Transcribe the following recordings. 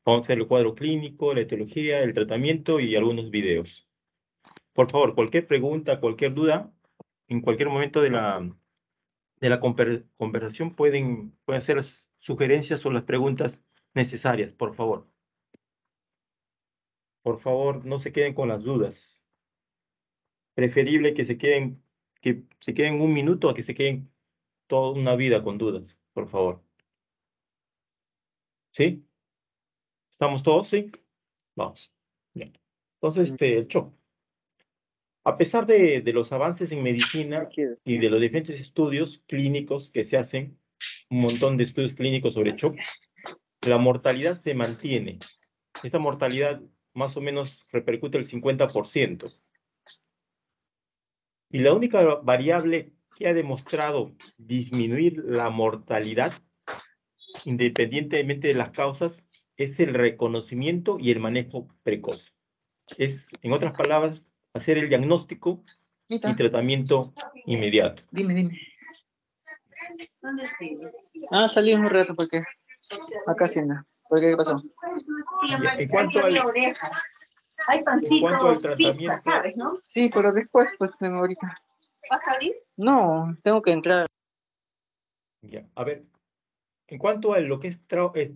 Vamos a hacer el cuadro clínico, la etiología, el tratamiento y algunos videos. Por favor, cualquier pregunta, cualquier duda, en cualquier momento de la conversación pueden hacer las sugerencias o las preguntas necesarias, por favor. Por favor, no se queden con las dudas. Preferible que se queden un minuto a que se queden toda una vida con dudas, por favor. ¿Sí? ¿Estamos todos? ¿Sí? Vamos. Bien. Entonces, el shock. A pesar de los avances en medicina y de los diferentes estudios clínicos que se hacen, un montón de estudios clínicos sobre shock, la mortalidad se mantiene. Esta mortalidad más o menos repercute el 50%. Y la única variable que ha demostrado disminuir la mortalidad, independientemente de las causas, es el reconocimiento y el manejo precoz. Es, en otras palabras, hacer el diagnóstico y tratamiento inmediato. Dime. Salí un rato porque acá cena. ¿Por qué pasó? En cuanto al tratamiento, ¿sabes, no? Sí, pero después, pues, tengo ahorita. ¿Va a salir? No, tengo que entrar. ya, a ver, en cuanto a lo que es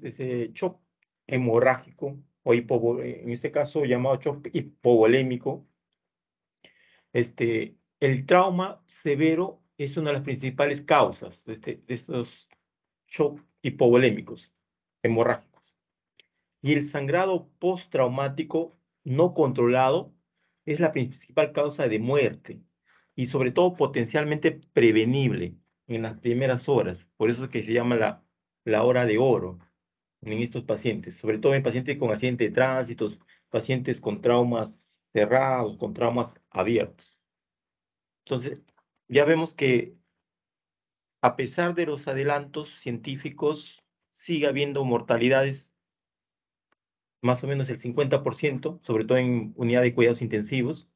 ese shock hemorrágico o en este caso llamado shock hipovolémico, el trauma severo es una de las principales causas de estos shock hipovolémicos hemorrágicos. Y el sangrado postraumático no controlado es la principal causa de muerte y sobre todo potencialmente prevenible en las primeras horas. Por eso es que se llama la hora de oro en estos pacientes, sobre todo en pacientes con accidente de tránsito, pacientes con traumas cerrados, con traumas abiertos. Entonces, ya vemos que a pesar de los adelantos científicos, sigue habiendo mortalidades más o menos el 50%, sobre todo en unidad de cuidados intensivos.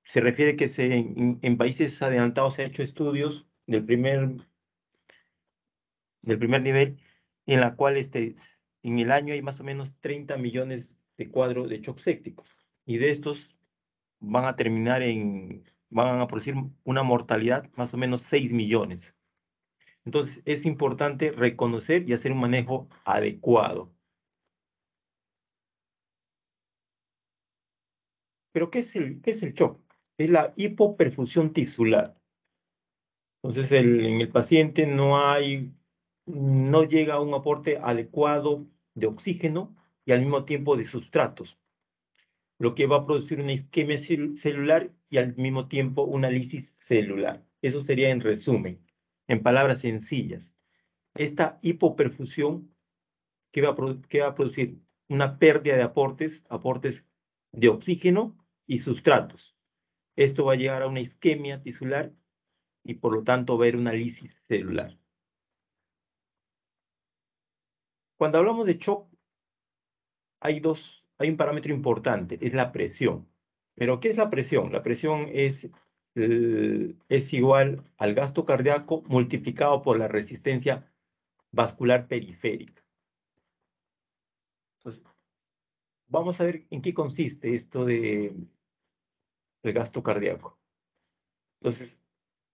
Se refiere que en países adelantados se han hecho estudios del primer nivel, en la cual en el año hay más o menos 30 millones de cuadros de shock sépticos. Y de estos van a producir una mortalidad más o menos 6 millones. Entonces, es importante reconocer y hacer un manejo adecuado. Pero, ¿qué es el shock? Es la hipoperfusión tisular. Entonces, en el paciente no llega a un aporte adecuado de oxígeno y al mismo tiempo de sustratos, lo que va a producir una isquemia celular y al mismo tiempo una lisis celular. Eso sería en resumen, en palabras sencillas. Esta hipoperfusión que va a producir una pérdida de aportes de oxígeno y sustratos. Esto va a llegar a una isquemia tisular y por lo tanto va a haber una lisis celular. Cuando hablamos de shock, hay un parámetro importante, es la presión. ¿Pero qué es la presión? La presión es igual al gasto cardíaco multiplicado por la resistencia vascular periférica. Entonces, vamos a ver en qué consiste esto del gasto cardíaco. Entonces,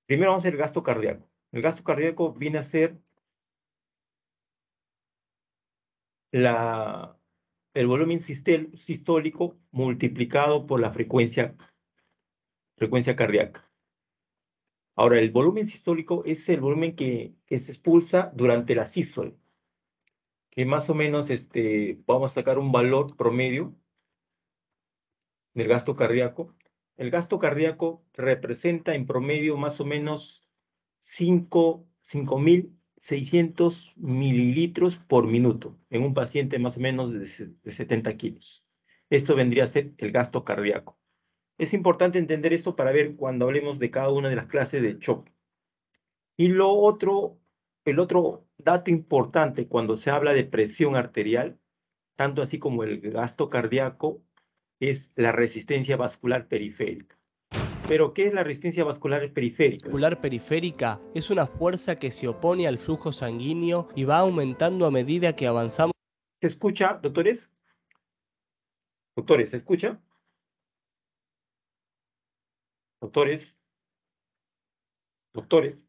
primero vamos a ver el gasto cardíaco. El gasto cardíaco viene a ser el volumen sistólico multiplicado por la frecuencia cardíaca. Ahora, el volumen sistólico es el volumen que se expulsa durante la sístole, que más o menos vamos a sacar un valor promedio del gasto cardíaco. El gasto cardíaco representa en promedio más o menos 5.600 mililitros por minuto en un paciente más o menos de 70 kilos. Esto vendría a ser el gasto cardíaco. Es importante entender esto para ver cuando hablemos de cada una de las clases de shock. Y el otro dato importante cuando se habla de presión arterial, tanto así como el gasto cardíaco, es la resistencia vascular periférica. ¿Pero qué es la resistencia vascular periférica? La vascular periférica es una fuerza que se opone al flujo sanguíneo y va aumentando a medida que avanzamos. ¿Se escucha, doctores? Doctores, ¿se escucha? Doctores, doctores.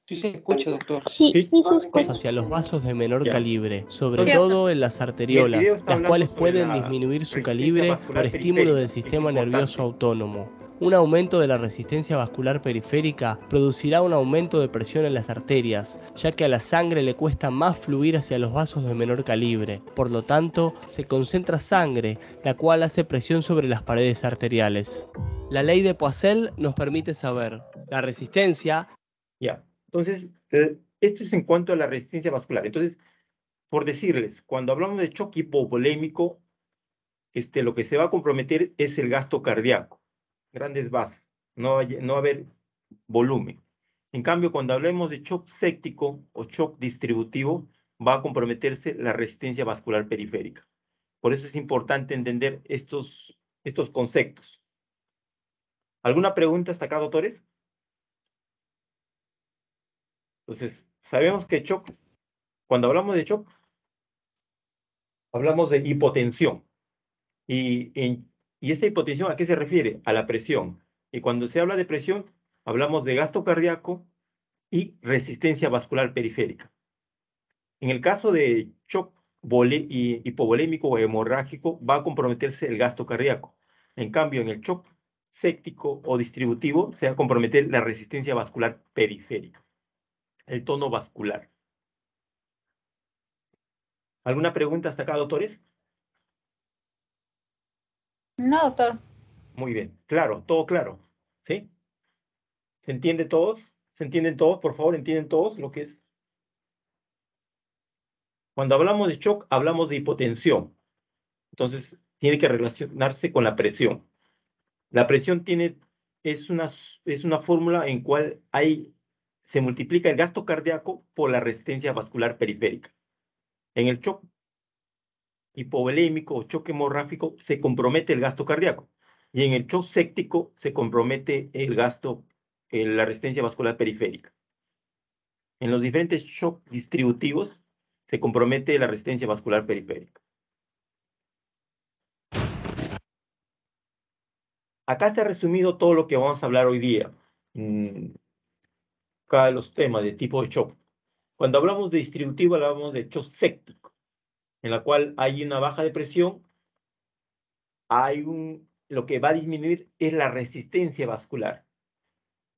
Sí se escucha, doctor. Sí, ¿Sí? sí se escucha. Hacia los vasos de menor Ya. calibre, sobre Entonces, todo en las en el arteriolas, video está las hablando cuales sobre pueden la disminuir su resistencia calibre vascular por estímulo del periférica. sistema Es nervioso importante. autónomo. Un aumento de la resistencia vascular periférica producirá un aumento de presión en las arterias, ya que a la sangre le cuesta más fluir hacia los vasos de menor calibre. Por lo tanto, se concentra sangre, la cual hace presión sobre las paredes arteriales. La ley de Poiseuille nos permite saber la resistencia. Ya. Entonces, esto es en cuanto a la resistencia vascular. Entonces, por decirles, cuando hablamos de shock hipovolémico, lo que se va a comprometer es el gasto cardíaco, grandes vasos, no va a haber volumen. En cambio, cuando hablemos de shock séptico o shock distributivo, va a comprometerse la resistencia vascular periférica. Por eso es importante entender estos conceptos. ¿Alguna pregunta hasta acá, doctores? Entonces, sabemos que shock, cuando hablamos de shock, hablamos de hipotensión. Y esta hipotensión, ¿a qué se refiere? A la presión. Y cuando se habla de presión, hablamos de gasto cardíaco y resistencia vascular periférica. En el caso de shock hipovolémico o hemorrágico, va a comprometerse el gasto cardíaco. En cambio, en el shock séptico o distributivo, se va a comprometer la resistencia vascular periférica, el tono vascular. ¿Alguna pregunta hasta acá, doctores? No, doctor. Muy bien, claro, todo claro. ¿Sí? ¿Se entiende todos? ¿Se entienden todos? Por favor, ¿entienden todos lo que es? Cuando hablamos de shock, hablamos de hipotensión. Entonces, tiene que relacionarse con la presión. La presión es una fórmula en cual se multiplica el gasto cardíaco por la resistencia vascular periférica. En el shock hipovolémico o shock hemorrágico se compromete el gasto cardíaco. Y en el shock séptico se compromete la resistencia vascular periférica. En los diferentes shocks distributivos se compromete la resistencia vascular periférica. Acá está resumido todo lo que vamos a hablar hoy día. Cada de los temas de tipo de shock. Cuando hablamos de distributivo, hablamos de shock séptico, en la cual hay una baja de presión, lo que va a disminuir es la resistencia vascular.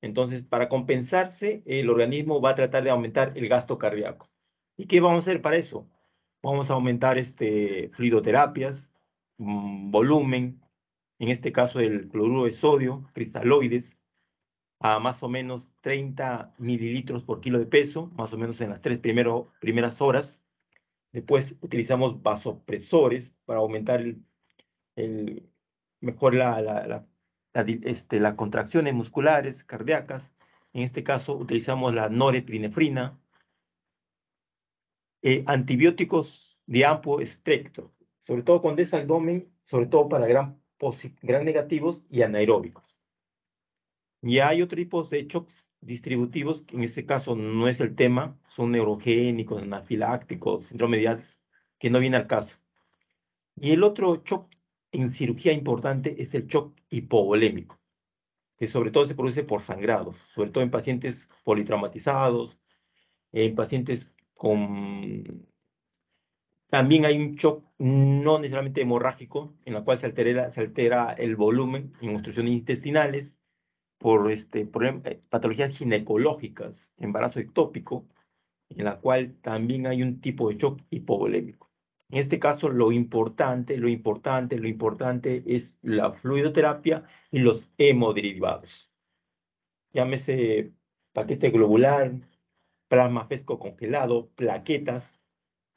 Entonces, para compensarse, el organismo va a tratar de aumentar el gasto cardíaco. ¿Y qué vamos a hacer para eso? Vamos a aumentar fluidoterapias, volumen, en este caso el cloruro de sodio, cristaloides, a más o menos 30 mililitros por kilo de peso, más o menos en las primeras horas. Después utilizamos vasopresores para aumentar mejor las contracciones musculares, cardíacas. En este caso utilizamos la norepinefrina. Antibióticos de amplio espectro, sobre todo con desabdomen, sobre todo para gran negativos y anaeróbicos. Y hay otros tipos de shocks distributivos, que en este caso no es el tema, son neurogénicos, anafilácticos, síndrome de Alzheimer, que no viene al caso. Y el otro shock en cirugía importante es el shock hipovolémico, que sobre todo se produce por sangrados, sobre todo en pacientes politraumatizados, en pacientes con... También hay un shock no necesariamente hemorrágico, en la cual se altera el volumen en obstrucciones intestinales, por patologías ginecológicas, embarazo ectópico, en la cual también hay un tipo de shock hipovolémico. En este caso, lo importante es la fluidoterapia y los hemoderivados. Llámese paquete globular, plasma fresco congelado, plaquetas.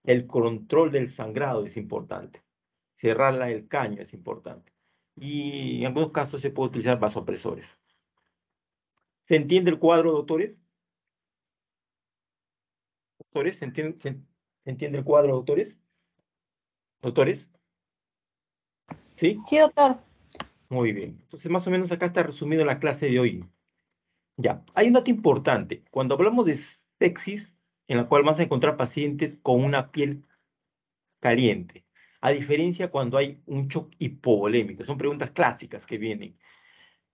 El control del sangrado es importante. Cerrarla el caño es importante. Y en algunos casos se puede utilizar vasopresores. ¿Se entiende el cuadro, doctores? ¿Doctores? ¿Se entiende el cuadro, doctores? ¿Doctores? ¿Sí? Sí, doctor. Muy bien. Entonces, más o menos acá está resumido la clase de hoy. Ya, hay un dato importante. Cuando hablamos de sepsis, en la cual vas a encontrar pacientes con una piel caliente, a diferencia cuando hay un shock hipovolémico. Son preguntas clásicas que vienen.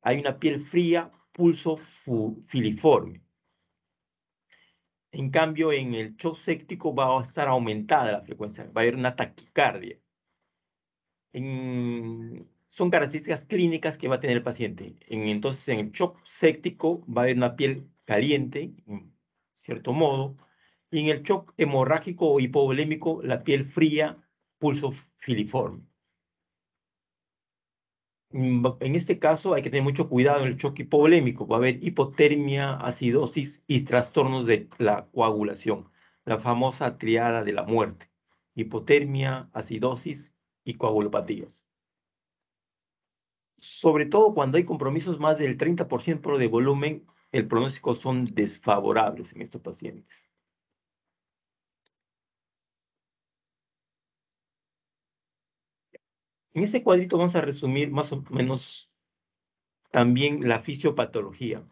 Hay una piel fría, pulso filiforme. En cambio, en el shock séptico va a estar aumentada la frecuencia, va a haber una taquicardia. Son características clínicas que va a tener el paciente. Entonces, en el shock séptico va a haber una piel caliente, en cierto modo, y en el shock hemorrágico o hipovolémico, la piel fría, pulso filiforme. En este caso hay que tener mucho cuidado en el shock hipovolémico. Va a haber hipotermia, acidosis y trastornos de la coagulación, la famosa triada de la muerte: hipotermia, acidosis y coagulopatías. Sobre todo cuando hay compromisos más del 30% de volumen, el pronóstico son desfavorables en estos pacientes. En este cuadrito vamos a resumir más o menos también la fisiopatología.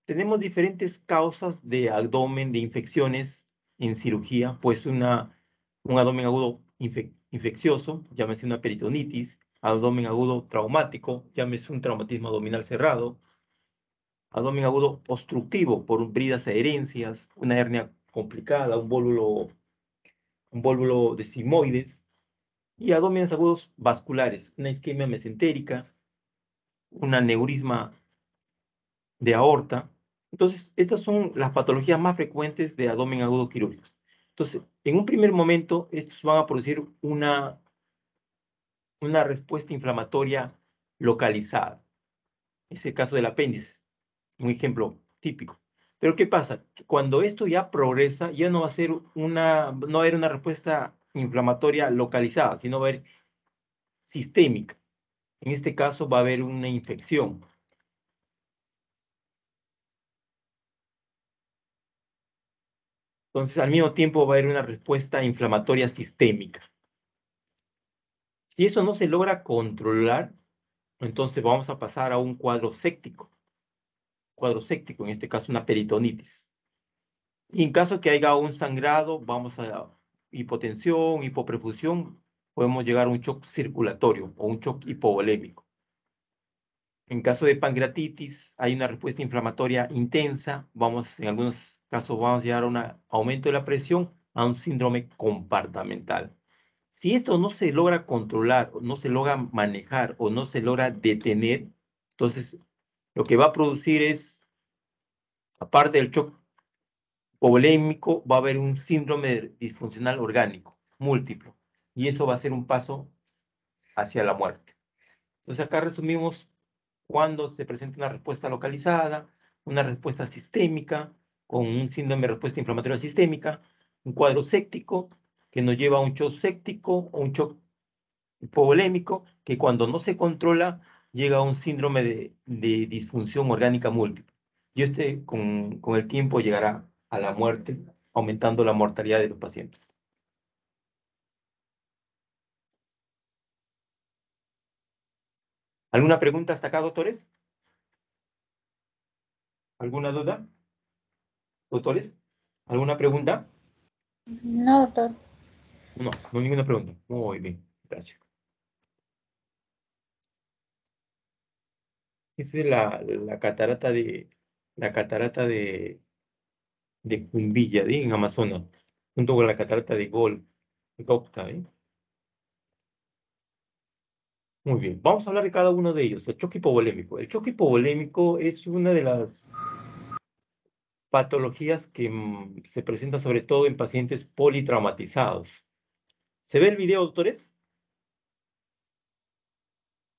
Tenemos diferentes causas de abdomen, de infecciones en cirugía, pues un abdomen agudo infeccioso, llámese una peritonitis; abdomen agudo traumático, llámese un traumatismo abdominal cerrado; abdomen agudo obstructivo por bridas adherencias, una hernia complicada, un vólvulo de sigmoides; y abdómenes agudos vasculares, una isquemia mesentérica, un aneurisma de aorta. Entonces, estas son las patologías más frecuentes de abdomen agudo quirúrgico. Entonces, en un primer momento, estos van a producir una respuesta inflamatoria localizada. Es el caso del apéndice, un ejemplo típico. Pero ¿qué pasa? Que cuando esto ya progresa, ya no va a ser no va a haber una respuesta inflamatoria localizada, sino va a haber sistémica. En este caso va a haber una infección. Entonces, al mismo tiempo va a haber una respuesta inflamatoria sistémica. Si eso no se logra controlar, entonces vamos a pasar a un cuadro séptico. Cuadro séptico, en este caso una peritonitis. Y en caso que haya un sangrado, vamos a hipotensión, hipoperfusión, podemos llegar a un shock circulatorio o un shock hipovolémico. En caso de pancreatitis, hay una respuesta inflamatoria intensa. En algunos casos vamos a llegar a un aumento de la presión, a un síndrome compartamental. Si esto no se logra controlar, o no se logra manejar, o no se logra detener, entonces lo que va a producir es, aparte del shock hipovolémico, va a haber un síndrome disfuncional orgánico múltiplo, y eso va a ser un paso hacia la muerte. Entonces acá resumimos cuando se presenta una respuesta localizada, una respuesta sistémica, con un síndrome de respuesta inflamatoria sistémica, un cuadro séptico que nos lleva a un shock séptico o un shock hipovolémico, que cuando no se controla llega a un síndrome de disfunción orgánica múltiple. Y con el tiempo llegará a la muerte, aumentando la mortalidad de los pacientes. ¿Alguna pregunta hasta acá, doctores? ¿Alguna duda? ¿Doctores? ¿Alguna pregunta? No, doctor. No, no ninguna pregunta. Muy bien, gracias. Esa es la catarata de Jumbilla, en Amazonas, junto con la catarata de Gopta, ¿eh? Muy bien, vamos a hablar de cada uno de ellos. El choque hipovolémico. El choque hipovolémico es una de las patologías que se presenta sobre todo en pacientes politraumatizados. ¿Se ve el video, doctores?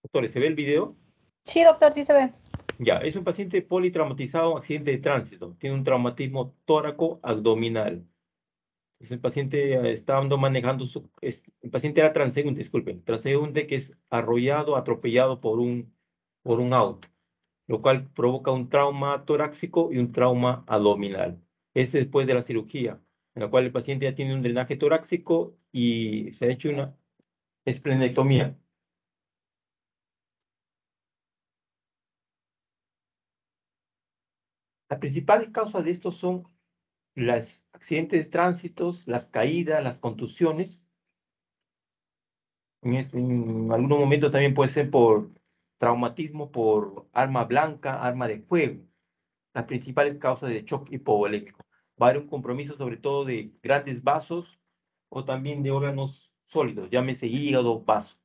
Doctores, ¿se ve el video? Sí, doctor, sí se ve. Ya, es un paciente politraumatizado, accidente de tránsito. Tiene un traumatismo tóraco-abdominal. Entonces, el paciente estaba manejando el paciente era transeúnte, disculpen, transeúnte, que es arrollado, atropellado por un auto, lo cual provoca un trauma torácico y un trauma abdominal. Es después de la cirugía, en la cual el paciente ya tiene un drenaje torácico y se ha hecho una esplenectomía. Las principales causas de esto son Los accidentes de tránsito, las caídas, las contusiones. En algunos momentos también puede ser por traumatismo, por arma blanca, arma de fuego. Las principales causas de shock hipovolémico. Va a haber un compromiso sobre todo de grandes vasos o también de órganos sólidos, llámese hígado, vaso.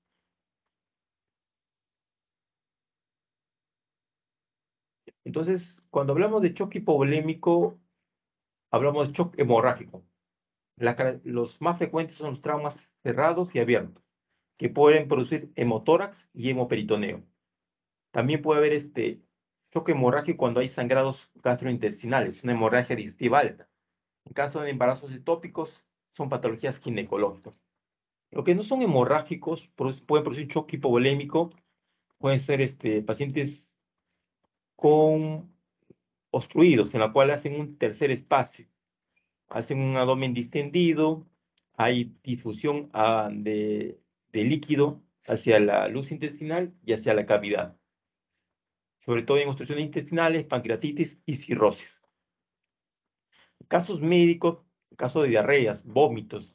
Entonces, cuando hablamos de shock hipovolémico, hablamos de shock hemorrágico. Los más frecuentes son los traumas cerrados y abiertos, que pueden producir hemotórax y hemoperitoneo. También puede haber shock hemorrágico cuando hay sangrados gastrointestinales, una hemorragia digestiva alta. En caso de embarazos ectópicos, son patologías ginecológicas. Lo que no son hemorrágicos, pueden producir shock hipovolémico, pueden ser pacientes con obstruidos, en la cual hacen un tercer espacio, hacen un abdomen distendido, hay difusión de líquido hacia la luz intestinal y hacia la cavidad, sobre todo en obstrucciones intestinales, pancreatitis y cirrosis. Casos médicos, en caso de diarreas, vómitos,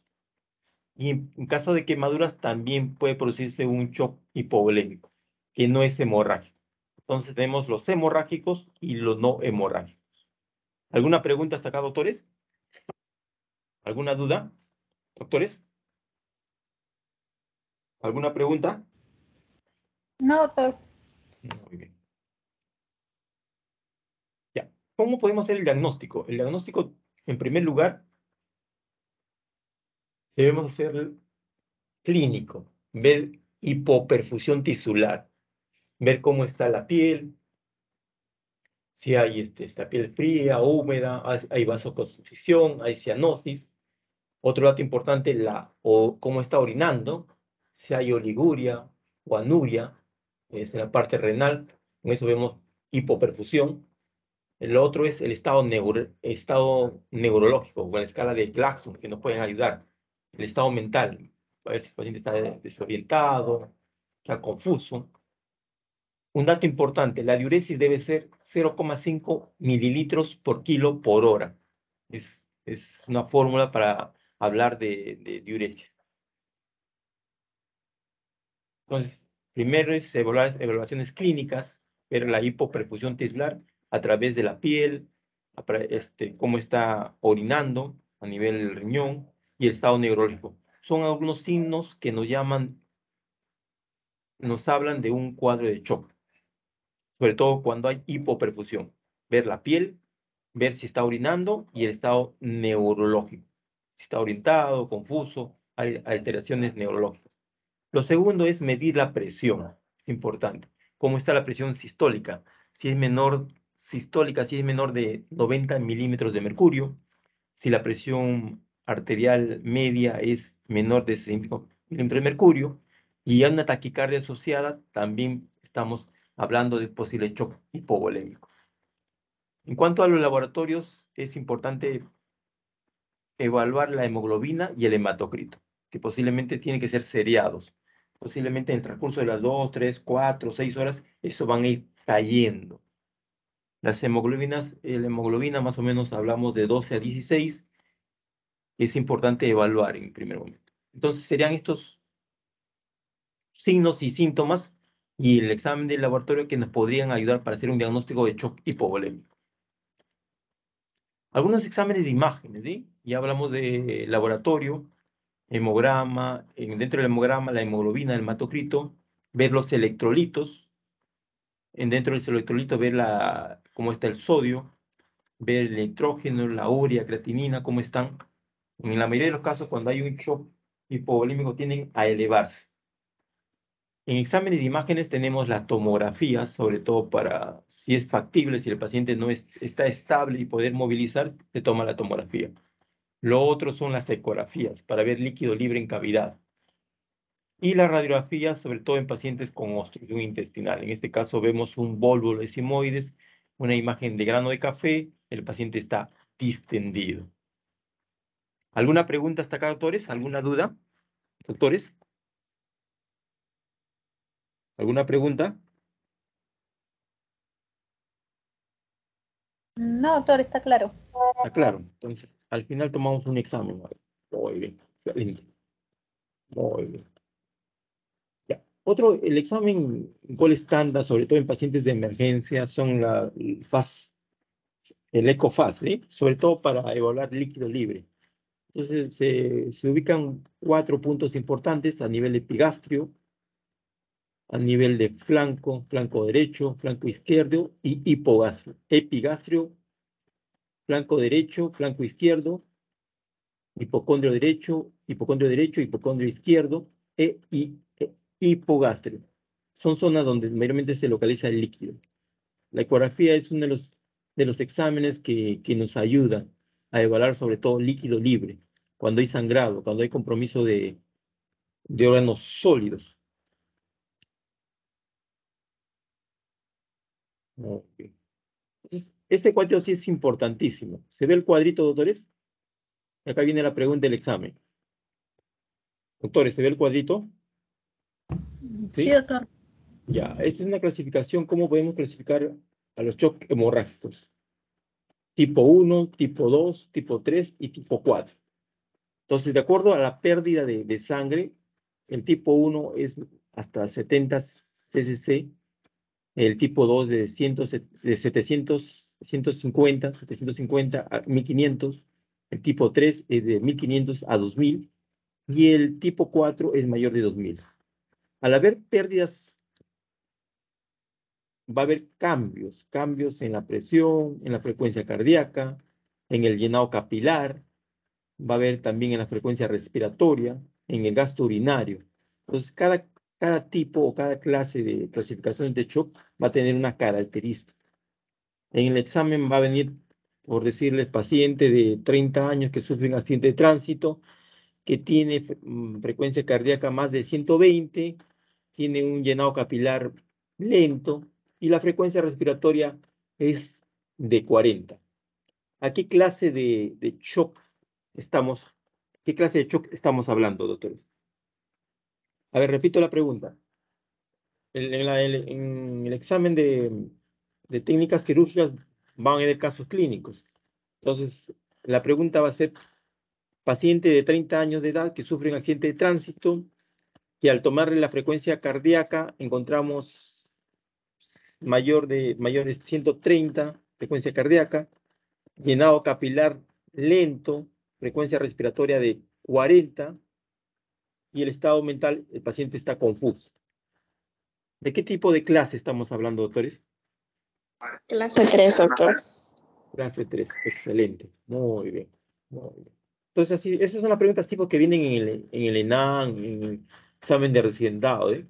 y en caso de quemaduras también puede producirse un shock hipovolémico, que no es hemorrágico. Entonces tenemos los hemorrágicos y los no hemorrágicos. ¿Alguna pregunta hasta acá, doctores? ¿Alguna duda, doctores? ¿Alguna pregunta? No, doctor. Muy bien. Ya. ¿Cómo podemos hacer el diagnóstico? El diagnóstico, en primer lugar, debemos hacer clínico, ver hipoperfusión tisular, ver cómo está la piel, si hay esta piel fría, húmeda, hay vasoconstricción, hay cianosis. Otro dato importante, cómo está orinando, si hay oliguria o anuria, es en la parte renal, con eso vemos hipoperfusión. El otro es el estado neurológico, o la escala de Glasgow, que nos pueden ayudar. El estado mental, a ver si el paciente está desorientado, está confuso. Un dato importante, la diuresis debe ser 0,5 mililitros por kilo por hora. Es una fórmula para hablar de diuresis. Entonces, primero es evaluar evaluaciones clínicas, ver la hipoperfusión tisular a través de la piel, cómo está orinando a nivel del riñón y el estado neurológico. Son algunos signos que nos hablan de un cuadro de shock, sobre todo cuando hay hipoperfusión. Ver la piel, ver si está orinando y el estado neurológico. Si está orientado, confuso, hay alteraciones neurológicas. Lo segundo es medir la presión. Es importante. ¿Cómo está la presión sistólica? Si es menor sistólica, si es menor de 90 milímetros de mercurio. Si la presión arterial media es menor de 65 milímetros de mercurio. Y hay una taquicardia asociada, también estamos hablando de posible shock hipovolémico. En cuanto a los laboratorios, es importante evaluar la hemoglobina y el hematocrito, que posiblemente tienen que ser seriados. Posiblemente en el transcurso de las 2, 3, 4, 6 horas, eso van a ir cayendo. Las hemoglobinas, la hemoglobina más o menos hablamos de 12 a 16, es importante evaluar en primer momento. Entonces serían estos signos y síntomas y el examen del laboratorio que nos podrían ayudar para hacer un diagnóstico de shock hipovolémico. Algunos exámenes de imágenes, ¿sí? Ya hablamos de laboratorio, hemograma, dentro del hemograma, la hemoglobina, el hematocrito, ver los electrolitos, dentro del electrolito ver cómo está el sodio, ver el nitrógeno, la urea, creatinina, cómo están. En la mayoría de los casos, cuando hay un shock hipovolímico, tienden a elevarse. En exámenes de imágenes tenemos la tomografía, sobre todo para si es factible, si el paciente no está estable y poder movilizar, se toma la tomografía. Lo otro son las ecografías, para ver líquido libre en cavidad. Y la radiografía, sobre todo en pacientes con obstrucción intestinal. En este caso vemos un bólulo de simoides, una imagen de grano de café, el paciente está distendido. ¿Alguna pregunta hasta acá, doctores? ¿Alguna duda? Doctores, ¿alguna pregunta? No, doctor, está claro. ¿Está claro? Entonces, al final tomamos un examen. Muy bien, excelente. Muy bien. Ya. Otro, el examen gol estándar, sobre todo en pacientes de emergencia, son el FAS, el ECOFAS, ¿sí? Sobre todo para evaluar líquido libre. Entonces, se ubican 4 puntos importantes a nivel epigastrio, a nivel de flanco, flanco derecho, flanco izquierdo y hipogastrio. Epigastrio, flanco derecho, flanco izquierdo, hipocondrio derecho, hipocondrio izquierdo e hipogastrio. Son zonas donde mayormente se localiza el líquido. La ecografía es uno de los exámenes que nos ayuda a evaluar sobre todo líquido libre, cuando hay sangrado, cuando hay compromiso de órganos sólidos. Ok. Entonces, este cuadrito sí es importantísimo. ¿Se ve el cuadrito, doctores? Acá viene la pregunta del examen. Doctores, ¿se ve el cuadrito? Sí, ¿Sí? doctor. Ya, esta es una clasificación. ¿Cómo podemos clasificar a los shock hemorrágicos? Tipo 1, tipo 2, tipo 3 y tipo 4. Entonces, de acuerdo a la pérdida de sangre, el tipo 1 es hasta 70 cc, el tipo 2 de 700, 750 a 1500, el tipo 3 es de 1500 a 2000 y el tipo 4 es mayor de 2000. Al haber pérdidas, va a haber cambios en la presión, en la frecuencia cardíaca, en el llenado capilar, va a haber también en la frecuencia respiratoria, en el gasto urinario. Entonces, cada tipo o cada clase de clasificación de shock va a tener una característica. En el examen va a venir, por decirle, paciente de 30 años que sufre un accidente de tránsito, que tiene frecuencia cardíaca más de 120, tiene un llenado capilar lento y la frecuencia respiratoria es de 40. ¿A qué clase de shock estamos? ¿Qué clase de shock estamos hablando, doctores? A ver, repito la pregunta. En el examen de técnicas quirúrgicas van a haber casos clínicos. Entonces, la pregunta va a ser, paciente de 30 años de edad que sufre un accidente de tránsito, y al tomarle la frecuencia cardíaca encontramos mayor de 130, frecuencia cardíaca, llenado capilar lento, frecuencia respiratoria de 40, y el estado mental, el paciente está confuso. ¿De qué tipo de clase estamos hablando, doctores? Clase 3, doctor. Clase 3, excelente, muy bien, muy bien. Entonces, así, esas son las preguntas tipo que vienen en el ENAM, en el examen de residentado, ¿eh?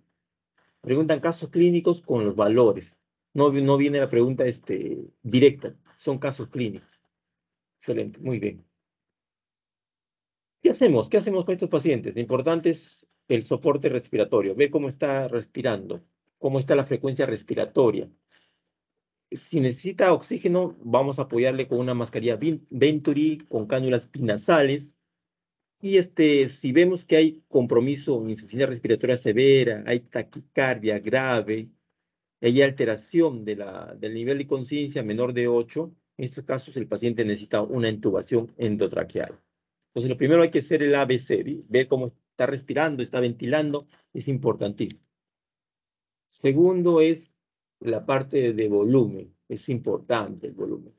Preguntan casos clínicos con los valores. No viene la pregunta directa, son casos clínicos. Excelente, muy bien. ¿Qué hacemos? ¿Qué hacemos con estos pacientes? Lo importante es el soporte respiratorio, ver cómo está respirando, cómo está la frecuencia respiratoria. Si necesita oxígeno, vamos a apoyarle con una mascarilla Venturi, con cánulas binasales. Y si vemos que hay compromiso, insuficiencia respiratoria severa, hay taquicardia grave, hay alteración del nivel de conciencia menor de 8, en estos casos el paciente necesita una intubación endotraqueal. Entonces, lo primero hay que hacer el ABC, ver cómo está respirando, está ventilando, es importantísimo. Segundo es la parte de volumen, es importante el volumen.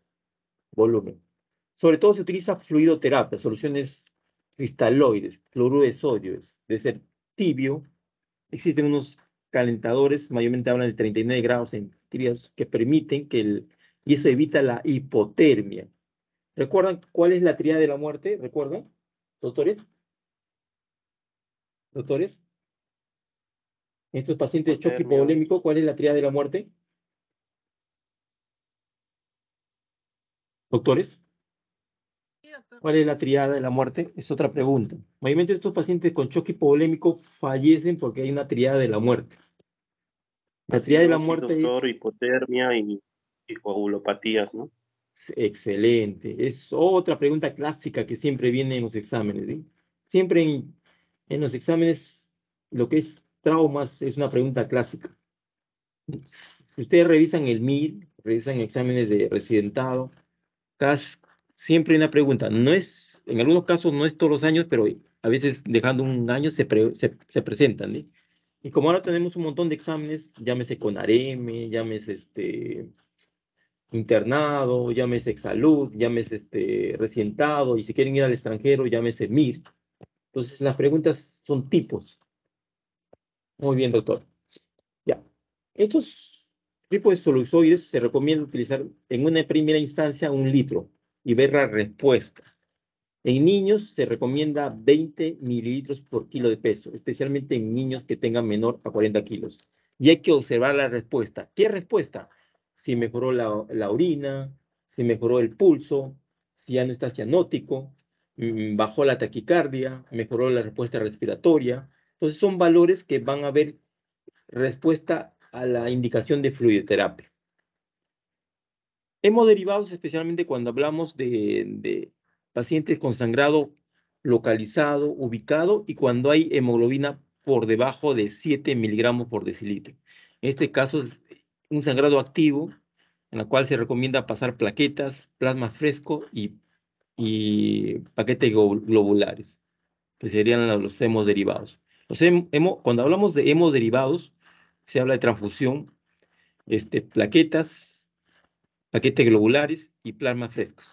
Volumen. Sobre todo se utiliza fluidoterapia, soluciones cristaloides, cloruro de sodio, de ser tibio. Existen unos calentadores, mayormente hablan de 39 grados centígrados, que permiten y eso evita la hipotermia. ¿Recuerdan cuál es la tríada de la muerte? ¿Recuerdan? ¿Doctores? ¿Doctores? Estos pacientes de choque Hipotermia. hipovolémico, ¿cuál es la tríada de la muerte? ¿Doctores? ¿Cuál es la tríada de la muerte? Es otra pregunta. Mayormente estos pacientes con choque hipovolémico fallecen porque hay una tríada de la muerte. La tríada de la Acidosis, muerte doctor, es hipotermia y coagulopatías, ¿no? excelente. Es otra pregunta clásica que siempre viene en los exámenes, ¿sí? Siempre en los exámenes lo que es traumas es una pregunta clásica. Si ustedes revisan el MIR, revisan exámenes de residentado, siempre hay una pregunta. No es, en algunos casos no es todos los años, pero a veces dejando un año se presentan, ¿sí? Y como ahora tenemos un montón de exámenes, llámese CONAREM, llámese internado, llámese Exsalud, llámese recientado, y si quieren ir al extranjero, llámese MIR. Entonces las preguntas son tipos. Muy bien, doctor. Ya. Estos tipos de soluzoides se recomienda utilizar en una primera instancia 1 litro y ver la respuesta. En niños se recomienda 20 mililitros por kilo de peso, especialmente en niños que tengan menor a 40 kilos. Y hay que observar la respuesta. ¿Qué respuesta? Si mejoró la orina, si mejoró el pulso, si ya no está cianótico, bajó la taquicardia, mejoró la respuesta respiratoria. Entonces son valores que van a ver respuesta a la indicación de fluidoterapia. Hemoderivados, especialmente cuando hablamos de pacientes con sangrado localizado, ubicado, y cuando hay hemoglobina por debajo de 7 miligramos por decilitro. En este caso es un sangrado activo, en el cual se recomienda pasar plaquetas, plasma fresco y paquetes globulares, que serían los hemoderivados. Cuando hablamos de hemoderivados, se habla de transfusión, plaquetas, paquetes globulares y plasma frescos.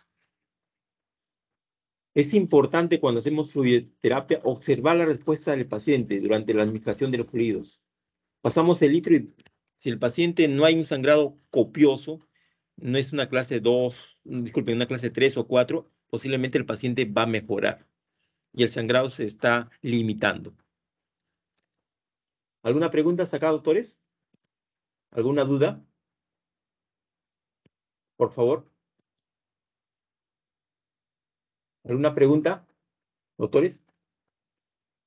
Es importante cuando hacemos fluidoterapia observar la respuesta del paciente durante la administración de los fluidos. Pasamos el litro y si el paciente no hay un sangrado copioso, no es una clase 2, disculpen, una clase 3 o 4, posiblemente el paciente va a mejorar y el sangrado se está limitando. ¿Alguna pregunta hasta acá, doctores? ¿Alguna duda? Por favor. ¿Alguna pregunta, doctores?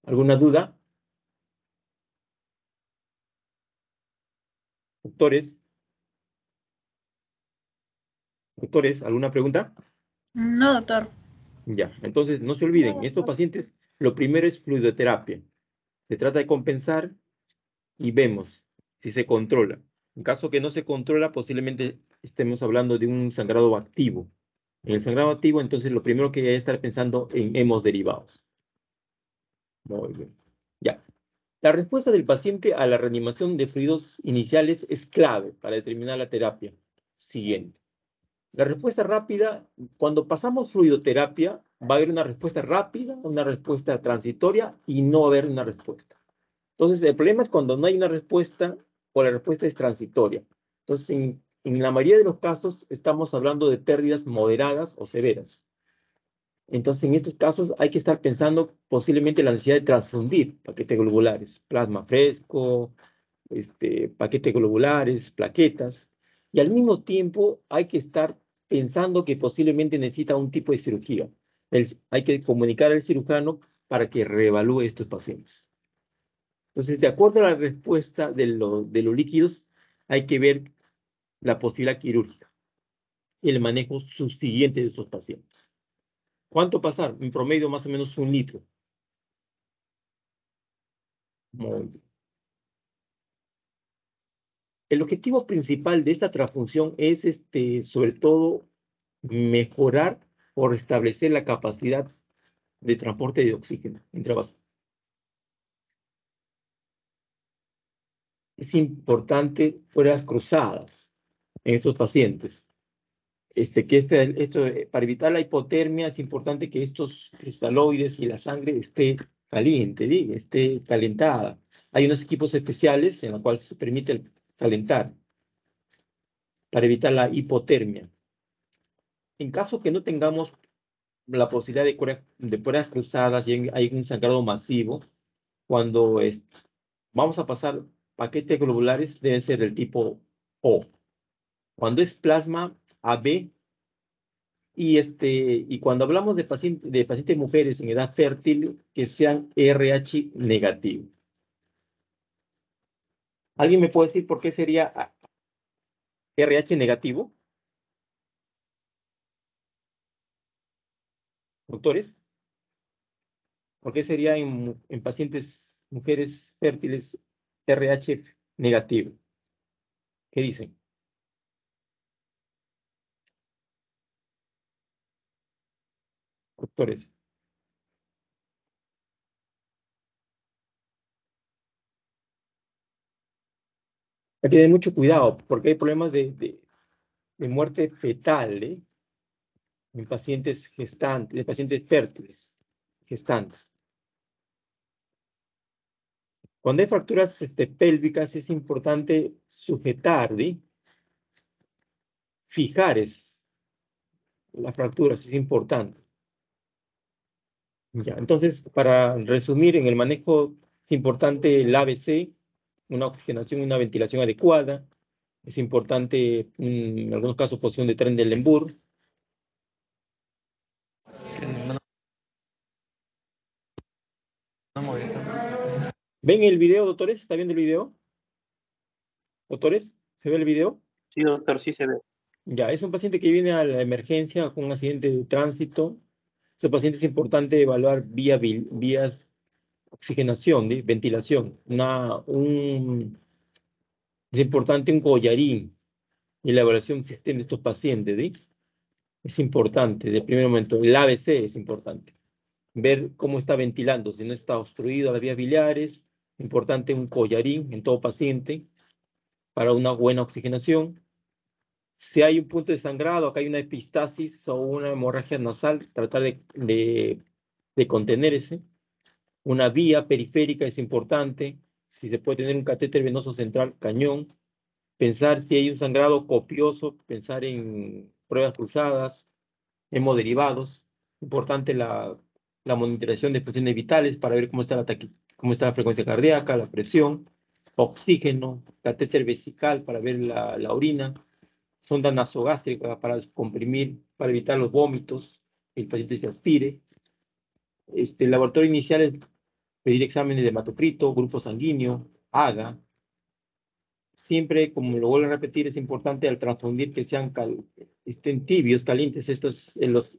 ¿Alguna duda? Doctores, doctores, ¿alguna pregunta? No, doctor. Ya, entonces no se olviden, estos pacientes, lo primero es fluidoterapia. Se trata de compensar y vemos si se controla. En caso que no se controla, posiblemente estemos hablando de un sangrado activo. En el sangrado activo, entonces lo primero que hay que estar pensando en hemoderivados. Muy bien. Ya. La respuesta del paciente a la reanimación de fluidos iniciales es clave para determinar la terapia siguiente. La respuesta rápida, cuando pasamos fluidoterapia, va a haber una respuesta rápida, una respuesta transitoria y no va a haber una respuesta. Entonces, el problema es cuando no hay una respuesta o la respuesta es transitoria. Entonces, en la mayoría de los casos, estamos hablando de pérdidas moderadas o severas. Entonces, en estos casos hay que estar pensando posiblemente la necesidad de transfundir paquetes globulares, plasma fresco, paquetes globulares, plaquetas, y al mismo tiempo hay que estar pensando que posiblemente necesita un tipo de cirugía. Hay que comunicar al cirujano para que reevalúe estos pacientes. Entonces, de acuerdo a la respuesta de los líquidos, hay que ver la posibilidad quirúrgica y el manejo subsiguiente de esos pacientes. ¿Cuánto pasar? En promedio, más o menos 1 litro. Muy bien. El objetivo principal de esta transfusión es, sobre todo, mejorar o restablecer la capacidad de transporte de oxígeno intravascular. Es importante pruebas cruzadas en estos pacientes. Para evitar la hipotermia es importante que estos cristaloides y la sangre esté caliente, esté calentada. Hay unos equipos especiales en los cuales se permite calentar para evitar la hipotermia. En caso que no tengamos la posibilidad de pruebas cruzadas y hay un sangrado masivo, cuando vamos a pasar paquetes globulares, deben ser del tipo O. Cuando es plasma AB, y cuando hablamos de pacientes mujeres en edad fértil, que sean RH negativo. ¿Alguien me puede decir por qué sería RH negativo? Doctores, ¿por qué sería en pacientes mujeres fértiles RH negativo? ¿Qué dicen? doctores. Hay que tener mucho cuidado porque hay problemas de muerte fetal, ¿eh? En pacientes gestantes, en pacientes fértiles, gestantes. Cuando hay fracturas pélvicas es importante sujetar, ¿sí? Fijar las fracturas, es importante. Ya, entonces, para resumir, en el manejo es importante el ABC, una oxigenación y una ventilación adecuada. Es importante, en algunos casos, posición de Trendelenburg. ¿Ven el video, doctores? ¿Está viendo el video? ¿Doctores? ¿Se ve el video? Sí, doctor, sí se ve. Ya, es un paciente que viene a la emergencia con un accidente de tránsito. Ese paciente es importante evaluar vías oxigenación, ¿sí? Ventilación. Es importante un collarín y la evaluación del sistema de estos pacientes, ¿sí? Es importante, de primer momento. El ABC es importante. Ver cómo está ventilando, si no está obstruido las vías biliares. Importante un collarín en todo paciente para una buena oxigenación. Si hay un punto de sangrado, acá hay una epistasis o una hemorragia nasal, tratar de contener ese. Una vía periférica es importante. Si se puede tener un catéter venoso central, cañón. Pensar si hay un sangrado copioso, pensar en pruebas cruzadas, hemoderivados. Importante la monitorización de funciones vitales para ver cómo está la frecuencia cardíaca, la presión, oxígeno, catéter vesical para ver la orina, sonda nasogástrica para comprimir, para evitar los vómitos, el paciente se aspire. El laboratorio inicial es pedir exámenes de hematocrito, grupo sanguíneo, AGA. Siempre, como lo vuelvo a repetir, es importante al transfundir que estén tibios, calientes los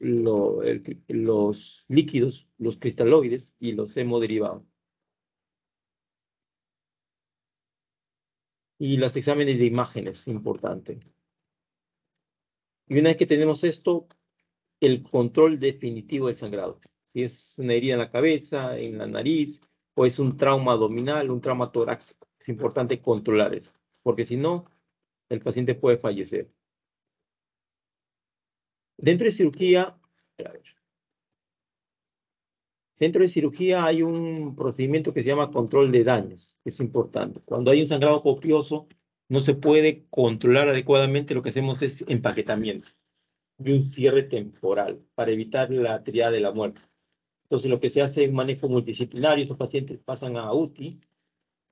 líquidos, los cristaloides y los hemoderivados. Y los exámenes de imágenes, importante. Y una vez que tenemos esto, el control definitivo del sangrado. Si es una herida en la cabeza, en la nariz, o es un trauma abdominal, un trauma torácico. Es importante controlar eso, porque si no, el paciente puede fallecer. Dentro de cirugía, a ver, dentro de cirugía hay un procedimiento que se llama control de daños, que es importante. Cuando hay un sangrado copioso, no se puede controlar adecuadamente, lo que hacemos es empaquetamiento y un cierre temporal para evitar la triada de la muerte. Entonces, lo que se hace es un manejo multidisciplinario. Estos pacientes pasan a UTI,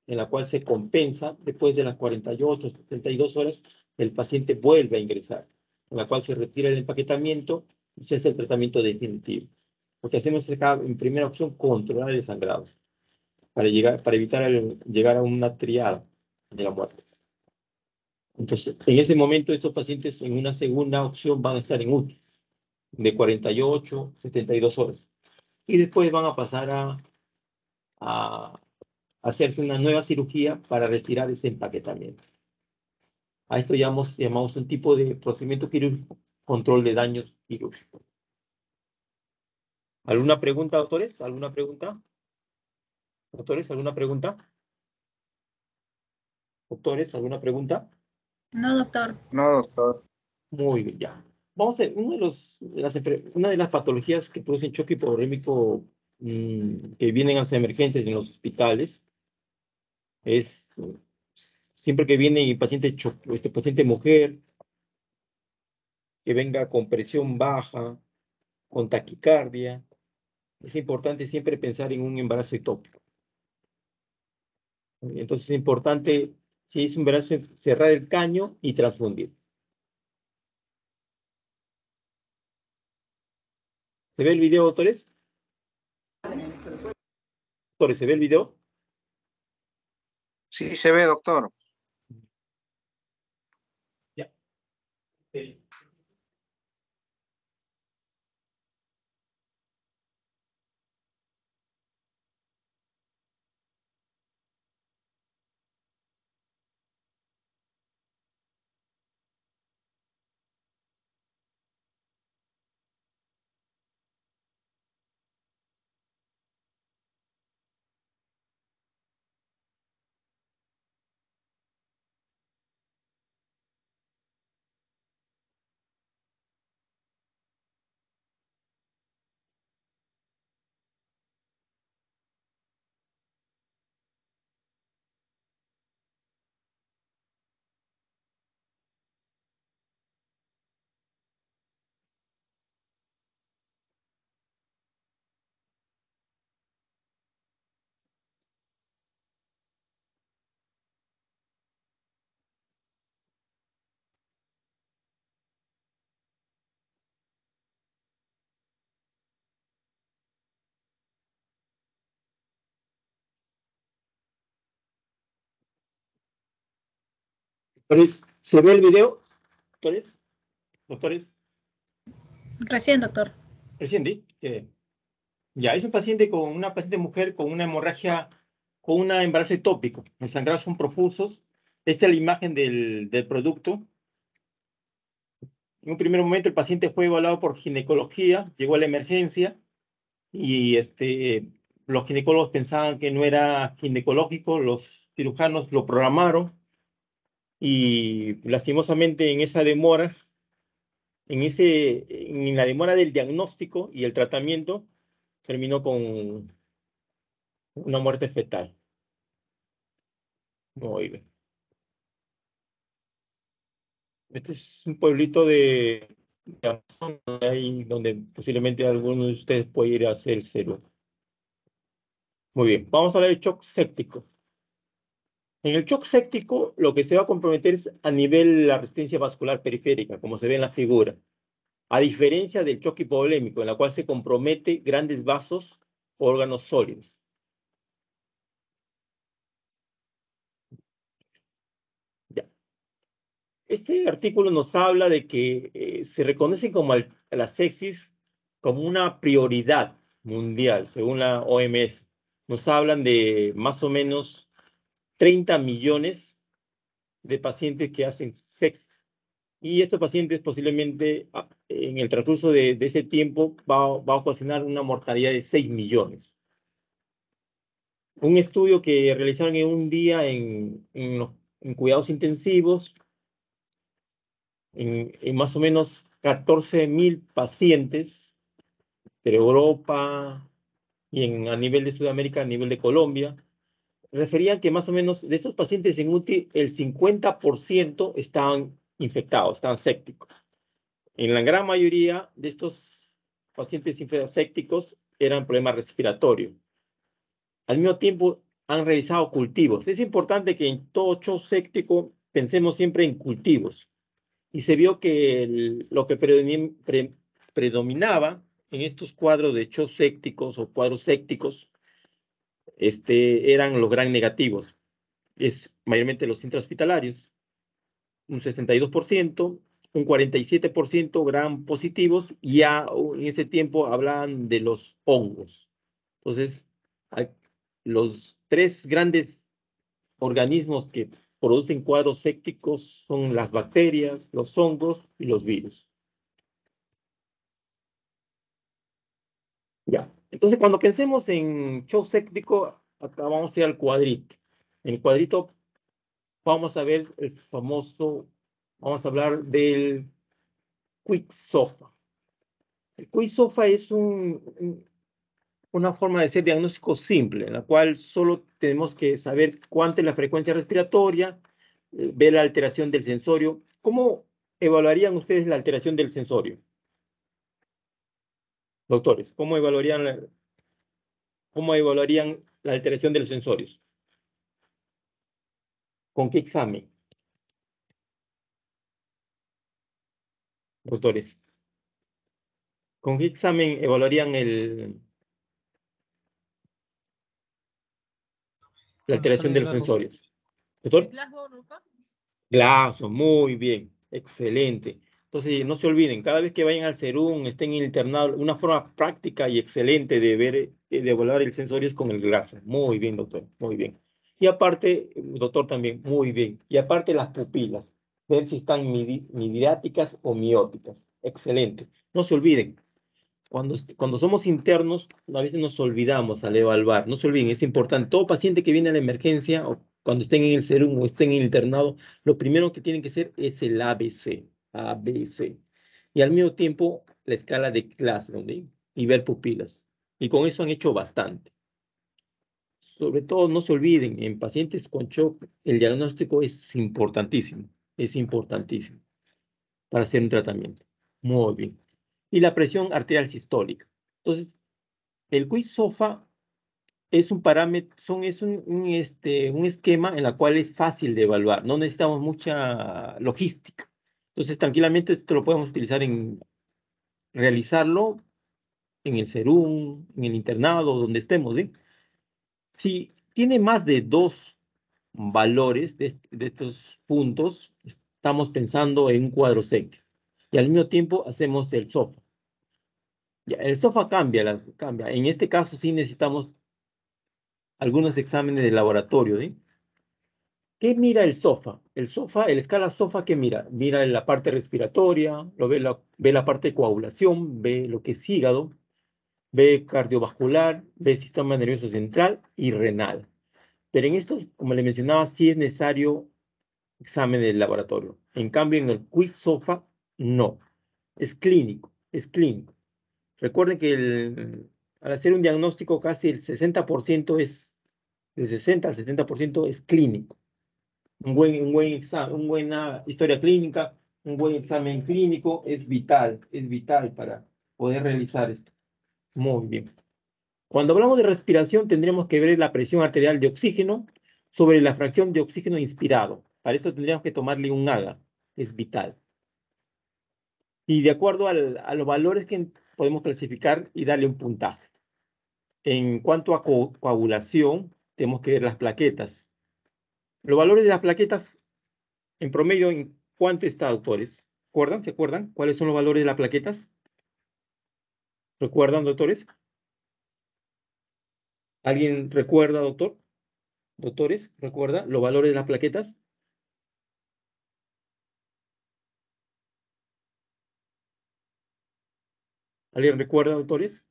en la cual se compensa. Después de las 48, 72 horas, el paciente vuelve a ingresar, en la cual se retira el empaquetamiento y se hace el tratamiento definitivo. Lo que hacemos es, acá, en primera opción, controlar el sangrado, para evitar llegar a una triada de la muerte. Entonces, en ese momento, estos pacientes en una segunda opción van a estar en UTI, de 48, 72 horas. Y después van a pasar a hacerse una nueva cirugía para retirar ese empaquetamiento. A esto llamamos un tipo de procedimiento quirúrgico, control de daños quirúrgicos. ¿Alguna pregunta, doctores? ¿Alguna pregunta? ¿Doctores, alguna pregunta? ¿Doctores, alguna pregunta? No, doctor. No, doctor. Muy bien, ya. Vamos a ver, una de las patologías que producen choque hipovolémico que vienen a las emergencias en los hospitales es siempre que viene el paciente, paciente mujer, que venga con presión baja, con taquicardia, es importante siempre pensar en un embarazo ectópico. Entonces es importante, si es un embarazo, cerrar el caño y transfundir. ¿Se ve el video, doctores? Doctores, ¿se ve el video? Sí, se ve, doctor. Ya. Doctores, ¿se ve el video? Doctores, doctores, Recién, doctor. recién di. Ya, es un paciente con una paciente mujer con una hemorragia, con un embarazo ectópico. Los sangrados son profusos. Esta es la imagen del producto. En un primer momento el paciente fue evaluado por ginecología, llegó a la emergencia y los ginecólogos pensaban que no era ginecológico, los cirujanos lo programaron y lastimosamente en esa demora, en la demora del diagnóstico y el tratamiento, terminó con una muerte fetal. Muy bien. Este es un pueblito de Amazonas, ahí donde posiblemente alguno de ustedes puede ir a hacer cero. Muy bien, vamos a hablar del shock séptico. En el shock séptico, lo que se va a comprometer es a nivel de la resistencia vascular periférica, como se ve en la figura, a diferencia del shock hipovolémico, en la cual se compromete grandes vasos o órganos sólidos. Ya. Este artículo nos habla de que se reconoce como la sepsis como una prioridad mundial, según la OMS. Nos hablan de más o menos 30 millones de pacientes que hacen sepsis. Y estos pacientes posiblemente en el transcurso de ese tiempo va a ocasionar una mortalidad de 6 millones. Un estudio que realizaron en un día en cuidados intensivos, en más o menos 14.000 pacientes de Europa y a nivel de Sudamérica, a nivel de Colombia, referían que más o menos de estos pacientes en UTI, el 50% estaban infectados, estaban sépticos. En la gran mayoría de estos pacientes sépticos eran problemas respiratorios. Al mismo tiempo, han realizado cultivos. Es importante que en todo shock séptico pensemos siempre en cultivos. Y se vio que lo que predominaba en estos cuadros de shock sépticos o cuadros sépticos eran los gran negativos. Es mayormente los intrahospitalarios, un 62%, un 47% gran positivos, y ya en ese tiempo hablaban de los hongos. Entonces, los tres grandes organismos que producen cuadros sépticos son las bacterias, los hongos y los virus. Ya. Entonces, cuando pensemos en shock séptico, acá vamos a ir al cuadrito. En el cuadrito vamos a ver el famoso, vamos a hablar del quick SOFA. El quick SOFA es una forma de hacer diagnóstico simple, en la cual solo tenemos que saber cuánta es la frecuencia respiratoria, ver la alteración del sensorio. ¿Cómo evaluarían ustedes la alteración del sensorio? Doctores, ¿cómo evaluarían la alteración de los sensorios? ¿Con qué examen? Doctores, ¿con qué examen evaluarían la alteración de los sensorios? ¿Doctor? Glaso, muy bien, excelente. Entonces, no se olviden, cada vez que vayan al Serum, estén internados, una forma práctica y excelente de ver, de evaluar el sensorio es con el glaso. Muy bien, doctor, muy bien. Y aparte, doctor, también, muy bien. Y aparte, las pupilas, ver si están midriáticas o mióticas. Excelente. No se olviden, cuando somos internos, a veces nos olvidamos al evaluar. No se olviden, es importante. Todo paciente que viene a la emergencia o cuando estén en el serum o estén en el internado, lo primero que tienen que hacer es el ABC. ABC. Y al mismo tiempo, la escala de Glasgow, ¿sí? Y ver pupilas. Y con eso han hecho bastante. Sobre todo, no se olviden, en pacientes con shock, el diagnóstico es importantísimo. Es importantísimo para hacer un tratamiento. Muy bien. Y la presión arterial sistólica. Entonces, el quick SOFA es un parámetro, un esquema en el cual es fácil de evaluar. No necesitamos mucha logística. Entonces, tranquilamente esto lo podemos utilizar realizarlo en el serum, en el internado, donde estemos, ¿sí? Si tiene más de dos valores de estos puntos, estamos pensando en un cuadro séptico. Y al mismo tiempo hacemos el SOFA. Ya, el SOFA cambia. En este caso sí necesitamos algunos exámenes de laboratorio, ¿sí? ¿Qué mira el SOFA? El escala SOFA, ¿qué mira? Mira la parte respiratoria, ve la parte de coagulación, ve lo que es hígado, ve cardiovascular, ve sistema nervioso central y renal. Pero en estos, como le mencionaba, sí es necesario examen de laboratorio. En cambio, en el quiz SOFA, no. Es clínico, es clínico. Recuerden que al hacer un diagnóstico, casi el 60% de 60 al 70% es clínico. Un buen examen, una buena historia clínica, un buen examen clínico es vital para poder realizar esto. Muy bien. Cuando hablamos de respiración, tendremos que ver la presión arterial de oxígeno sobre la fracción de oxígeno inspirado. Para esto tendríamos que tomarle un AGA, es vital. Y de acuerdo a los valores que podemos clasificar y darle un puntaje. En cuanto a coagulación, tenemos que ver las plaquetas. Los valores de las plaquetas, en promedio, ¿en cuánto está, doctores? ¿Se acuerdan? ¿Cuáles son los valores de las plaquetas? ¿Recuerdan, doctores? ¿Alguien recuerda, doctor? ¿Doctores, recuerda los valores de las plaquetas? ¿Alguien recuerda, doctores?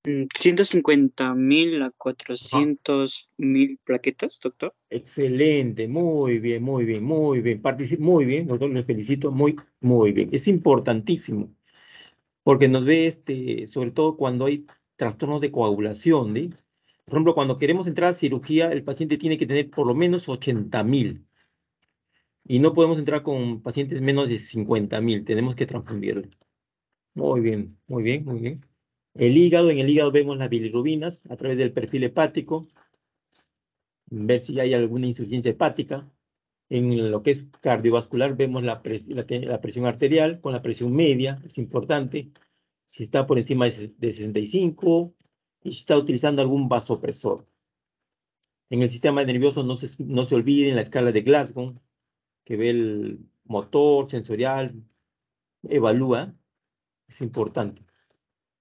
150.000 a Ah, 400.000 plaquetas, doctor. excelente, muy bien, muy bien, muy bien. Muy bien, doctor, les felicito, muy bien. Es importantísimo, porque nos ve, sobre todo cuando hay trastornos de coagulación, ¿sí? Por ejemplo, cuando queremos entrar a cirugía, el paciente tiene que tener por lo menos 80.000. Y no podemos entrar con pacientes menos de 50.000, tenemos que transfundirlo. Muy bien, muy bien, muy bien. En el hígado vemos las bilirrubinas a través del perfil hepático, ver si hay alguna insuficiencia hepática. En lo que es cardiovascular vemos la presión arterial con la presión media, es importante. Si está por encima de 65 y si está utilizando algún vasopresor. En el sistema nervioso no se olviden la escala de Glasgow, que ve el motor, sensorial, evalúa, es importante.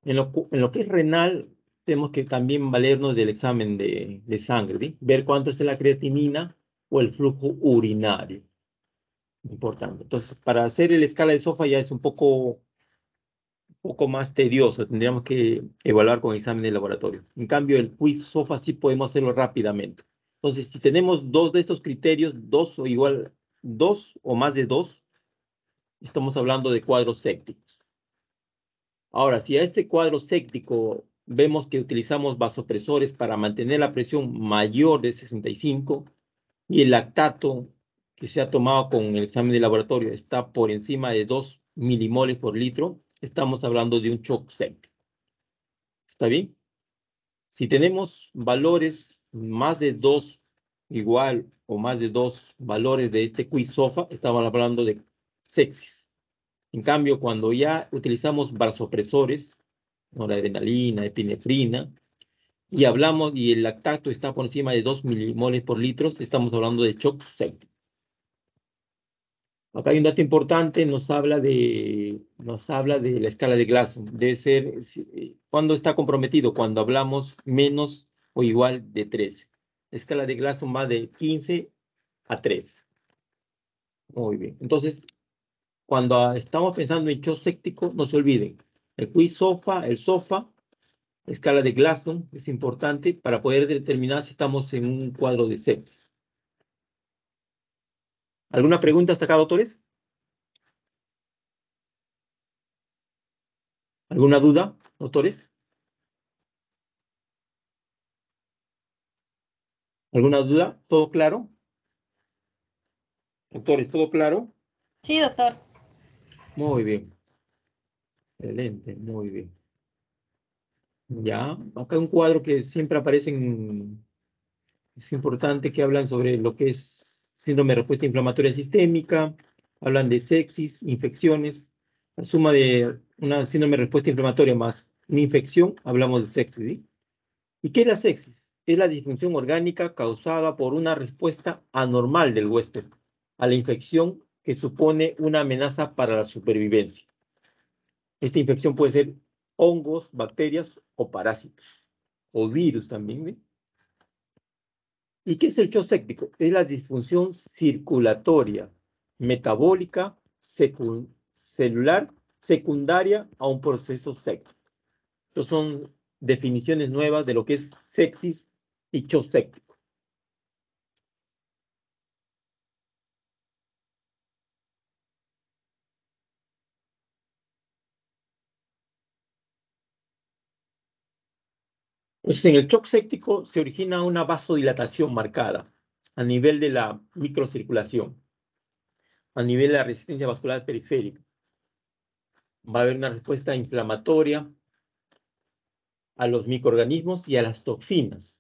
En lo que es renal, tenemos que también valernos del examen de sangre, ¿sí? Ver cuánto es la creatinina o el flujo urinario. Importante. Entonces, para hacer el escala de SOFA ya es un poco más tedioso. Tendríamos que evaluar con examen de laboratorio. En cambio, el quiz SOFA sí podemos hacerlo rápidamente. Entonces, si tenemos dos de estos criterios, dos o más de dos, estamos hablando de cuadros sépticos. Ahora, si a este cuadro séptico vemos que utilizamos vasopresores para mantener la presión mayor de 65 y el lactato que se ha tomado con el examen de laboratorio está por encima de 2 milimoles por litro, estamos hablando de un shock séptico. ¿Está bien? Si tenemos valores más de 2 igual o más de 2 valores de este quiz SOFA, estamos hablando de sepsis. En cambio, cuando ya utilizamos vasopresores, noradrenalina, epinefrina, y el lactato está por encima de 2 milimoles por litro, estamos hablando de shock séptico. Acá hay un dato importante, nos habla de la escala de Glasgow. Debe ser, ¿cuándo está comprometido? Cuando hablamos menos o igual de 13. La escala de Glasgow va de 15 a 3. Muy bien. Entonces, cuando estamos pensando en shock séptico, no se olviden. El quiz SOFA, el SOFA, escala de Glasgow, es importante para poder determinar si estamos en un cuadro de sepsis. ¿Alguna pregunta hasta acá, doctores? ¿Alguna duda, doctores? ¿Alguna duda? ¿Todo claro? Doctores, ¿todo claro? Sí, doctor. Muy bien. Excelente, muy bien. Ya, acá un cuadro que siempre aparecen, es importante que hablan sobre lo que es síndrome de respuesta inflamatoria sistémica, hablan de sepsis, infecciones, la suma de una síndrome de respuesta inflamatoria más una infección, hablamos de sepsis, ¿sí? ¿Y qué es la sepsis? es la disfunción orgánica causada por una respuesta anormal del huésped a la infección que supone una amenaza para la supervivencia. Esta infección puede ser hongos, bacterias o parásitos, o virus también, ¿eh? ¿Y qué es el shock séptico? Es la disfunción circulatoria, metabólica, celular, secundaria a un proceso séptico. Estas son definiciones nuevas de lo que es sepsis y shock séptico. Entonces, en el shock séptico se origina una vasodilatación marcada a nivel de la microcirculación, a nivel de la resistencia vascular periférica. Va a haber una respuesta inflamatoria a los microorganismos y a las toxinas.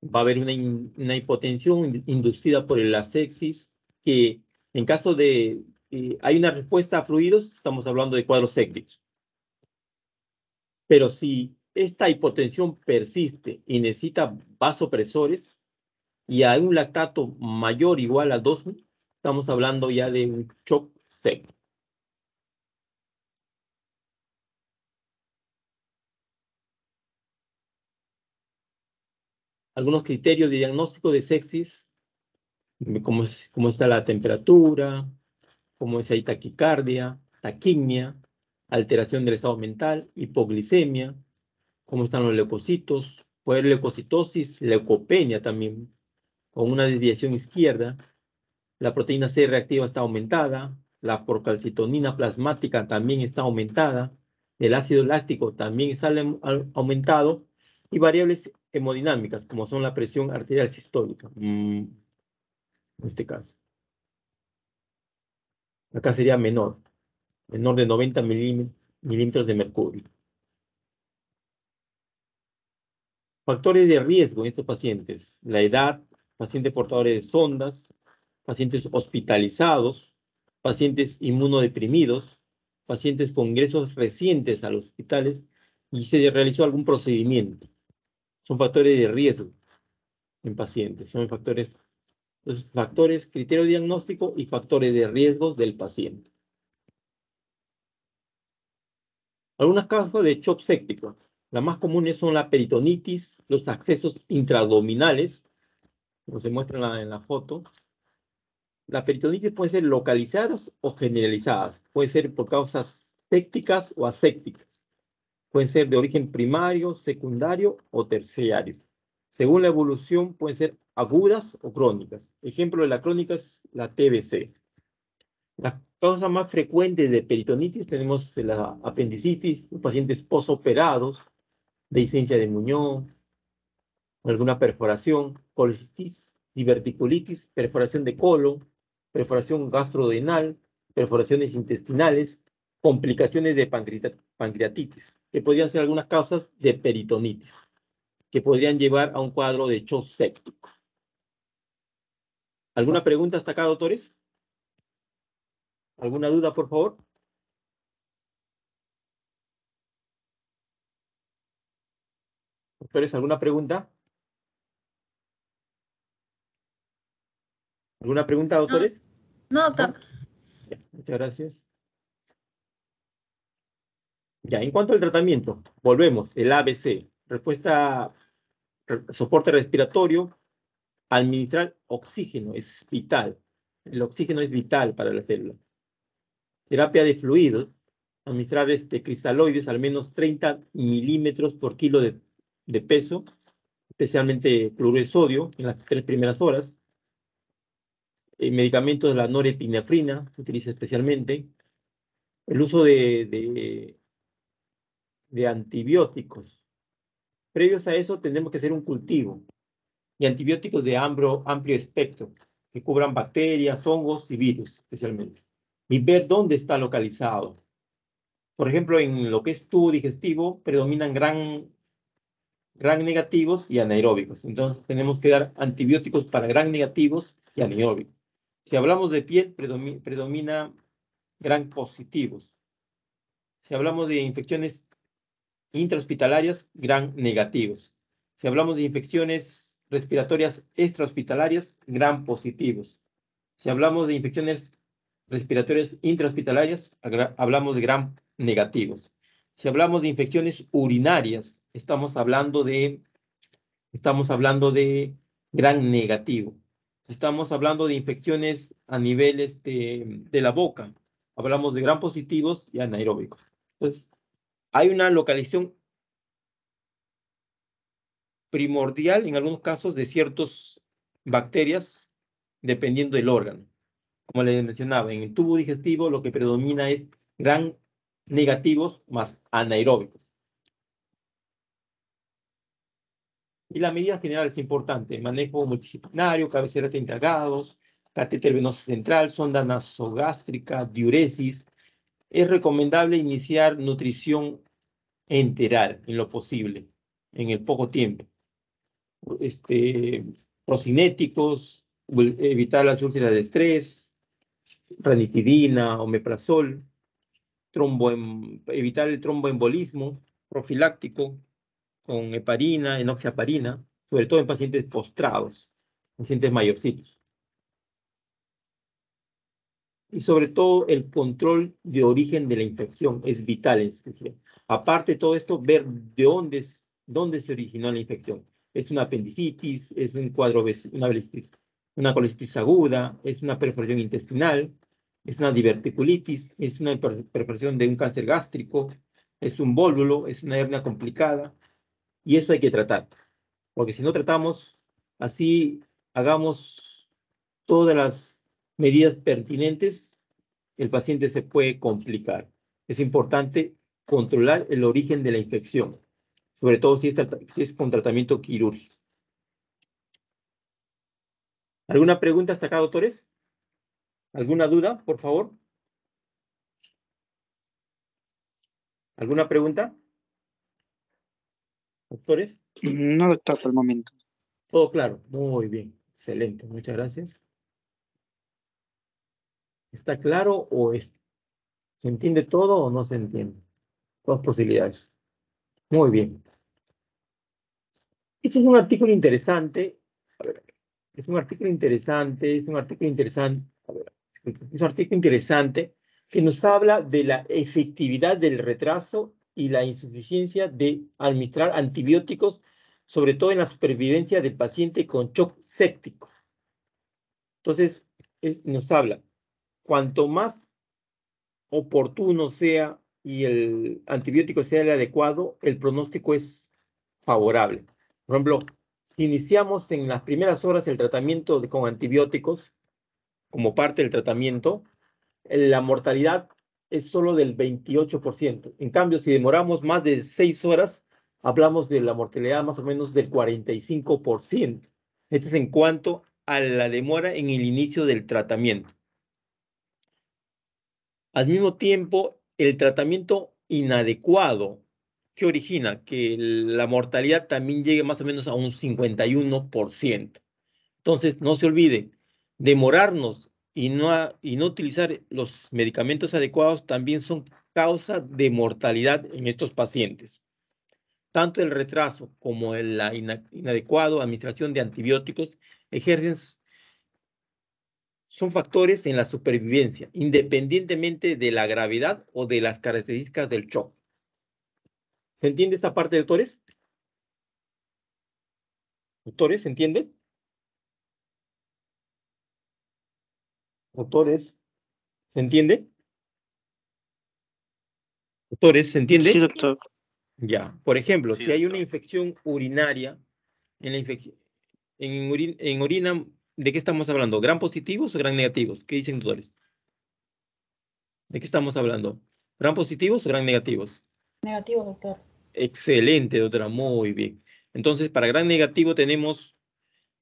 Va a haber una hipotensión inducida por la sepsis, que en caso de hay una respuesta a fluidos, estamos hablando de cuadros sépticos. Pero si esta hipotensión persiste y necesita vasopresores y hay un lactato mayor o igual a 2, estamos hablando ya de un shock séptico. Algunos criterios de diagnóstico de sepsis, cómo está la temperatura, cómo es ahí taquicardia, taquimia, alteración del estado mental, hipoglicemia, cómo están los leucocitos, puede haber leucocitosis, leucopenia también, con una desviación izquierda, la proteína C reactiva está aumentada, la procalcitonina plasmática también está aumentada, el ácido láctico también está aumentado, y variables hemodinámicas, como son la presión arterial sistólica, en este caso. Acá sería menor de 90 milímetros de mercurio. Factores de riesgo en estos pacientes: la edad, pacientes portadores de sondas, pacientes hospitalizados, pacientes inmunodeprimidos, pacientes con ingresos recientes a los hospitales y se realizó algún procedimiento. Son factores de riesgo en pacientes, son factores, criterio diagnóstico y factores de riesgo del paciente. Algunas causas de shock séptico. Las más comunes son la peritonitis, los accesos intraabdominales, como se muestra en la foto. La peritonitis puede ser localizadas o generalizadas. Puede ser por causas sépticas o asépticas. Pueden ser de origen primario, secundario o terciario. Según la evolución, pueden ser agudas o crónicas. Ejemplo de la crónica es la TBC. Las causas más frecuentes de peritonitis tenemos la apendicitis, los pacientes posoperados, dehiscencia de Muñoz, alguna perforación, colecitis, diverticulitis, perforación de colon, perforación gastrodenal, perforaciones intestinales, complicaciones de pancreatitis, que podrían ser algunas causas de peritonitis, que podrían llevar a un cuadro de shock séptico. ¿Alguna pregunta hasta acá, doctores? ¿Alguna duda, por favor? Doctores, ¿alguna pregunta? ¿Alguna pregunta, doctores? No, doctor. Ya, muchas gracias. Ya, en cuanto al tratamiento, volvemos, el ABC, soporte respiratorio, administrar oxígeno, es vital. El oxígeno es vital para la célula. Terapia de fluidos, administrar cristaloides, al menos 30 milímetros por kilo de peso, especialmente cloruro de sodio, en las 3 primeras horas. Medicamentos de la norepinefrina, se utiliza especialmente. El uso de antibióticos. Previos a eso, tenemos que hacer un cultivo. Y antibióticos de amplio espectro, que cubran bacterias, hongos y virus, especialmente. Y ver dónde está localizado. Por ejemplo, en lo que es tubo digestivo, predominan gram negativos y anaeróbicos. Entonces, tenemos que dar antibióticos para gram negativos y anaeróbicos. Si hablamos de piel, predomina gram positivos. Si hablamos de infecciones intrahospitalarias, gram negativos. Si hablamos de infecciones respiratorias extrahospitalarias, gram positivos. Si hablamos de infecciones respiratorias intrahospitalarias, hablamos de gram negativos. Si hablamos de infecciones urinarias, estamos hablando de gram negativo. Estamos hablando de infecciones a niveles de la boca. Hablamos de gram positivos y anaeróbicos. Entonces, hay una localización primordial en algunos casos de ciertas bacterias dependiendo del órgano. Como les mencionaba, en el tubo digestivo lo que predomina es gram negativos más anaeróbicos. Y la medida general es importante: manejo multidisciplinario, cabecera de integrados, catéter venoso central, sonda nasogástrica, diuresis. Es recomendable iniciar nutrición enteral en lo posible, en el poco tiempo. Procinéticos, evitar las úlceras de estrés, ranitidina, omeprazol, evitar el tromboembolismo profiláctico con heparina, enoxaparina, sobre todo en pacientes postrados, pacientes mayorcitos. Y sobre todo el control de origen de la infección es vital en especial. Aparte de todo esto, ver de dónde se originó la infección. ¿Es una apendicitis? ¿Es un cuadro, una colitis aguda? ¿Es una perforación intestinal? ¿Es una diverticulitis? ¿Es una perforación de un cáncer gástrico? ¿Es un vólulo? ¿Es una hernia complicada? Y eso hay que tratar, porque si no tratamos, así hagamos todas las medidas pertinentes, el paciente se puede complicar. Es importante controlar el origen de la infección, sobre todo si es con tratamiento quirúrgico. ¿Alguna pregunta hasta acá, doctores? ¿Alguna duda, por favor? ¿Alguna pregunta? ¿Doctores? No, doctor, por el momento. Todo claro. Muy bien. Excelente. Muchas gracias. ¿Está claro o se entiende todo o no se entiende? Dos posibilidades. Muy bien. Este es un artículo interesante. A ver, es un artículo interesante, es un artículo interesante. A ver, es un artículo interesante que nos habla de la efectividad del retraso y la insuficiencia de administrar antibióticos, sobre todo en la supervivencia del paciente con shock séptico. Entonces, nos habla, cuanto más oportuno sea y el antibiótico sea el adecuado, el pronóstico es favorable. Por ejemplo, si iniciamos en las primeras horas el tratamiento con antibióticos, como parte del tratamiento, la mortalidad es solo del 28%. En cambio, si demoramos más de 6 horas, hablamos de la mortalidad más o menos del 45%. Esto es en cuanto a la demora en el inicio del tratamiento. Al mismo tiempo, el tratamiento inadecuado, ¿qué origina? Que la mortalidad también llegue más o menos a un 51%. Entonces, no se olvide, demorarnos y no utilizar los medicamentos adecuados también son causa de mortalidad en estos pacientes. Tanto el retraso como la inadecuada administración de antibióticos son factores en la supervivencia, independientemente de la gravedad o de las características del shock. ¿Se entiende esta parte, doctores? ¿Doctores, se entiende? ¿Doctores, se entiende? ¿Doctores, se entiende? Sí, doctor. Ya, por ejemplo, Sí, si hay una doctor. infección urinaria, en orina, ¿de qué estamos hablando? ¿Gram positivos o gram negativos? ¿Qué dicen, doctores? ¿De qué estamos hablando? ¿Gram positivos o gram negativos? Negativo, doctor. Excelente, doctora, muy bien. Entonces, para gram negativo tenemos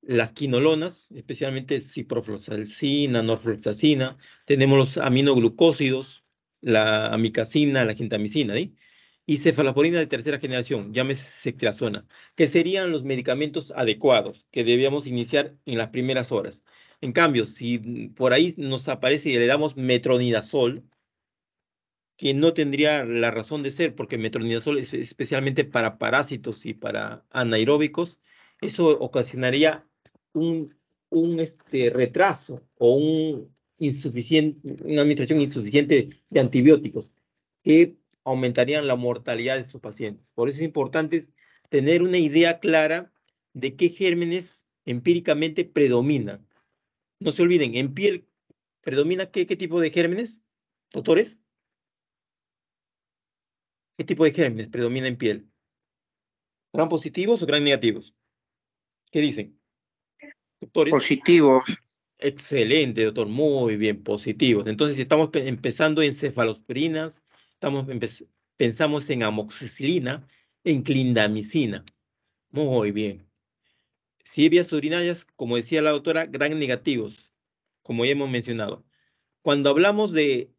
las quinolonas, especialmente ciprofloxacina, norfloxacina. Tenemos los aminoglucósidos, la amicacina, la gentamicina, ¿sí? Y cefalopurina de tercera generación, llámese cetrazona, que serían los medicamentos adecuados que debíamos iniciar en las primeras horas. En cambio, si por ahí nos aparece y le damos metronidazol, que no tendría la razón de ser, porque metronidazol es especialmente para parásitos y para anaeróbicos. Eso ocasionaría un retraso o una administración insuficiente de antibióticos que aumentarían la mortalidad de sus pacientes. Por eso es importante tener una idea clara de qué gérmenes empíricamente predominan. No se olviden, en piel predomina qué tipo de gérmenes, doctores. ¿Qué tipo de gérmenes predomina en piel? ¿Gran positivos o gran negativos? ¿Qué dicen, doctores? Positivos. Excelente, doctor. Muy bien, positivos. Entonces, si estamos empezando en cefalosporinas, pensamos en amoxicilina, en clindamicina. Muy bien. Si vías urinarias, como decía la doctora, gran negativos, como ya hemos mencionado. Cuando hablamos de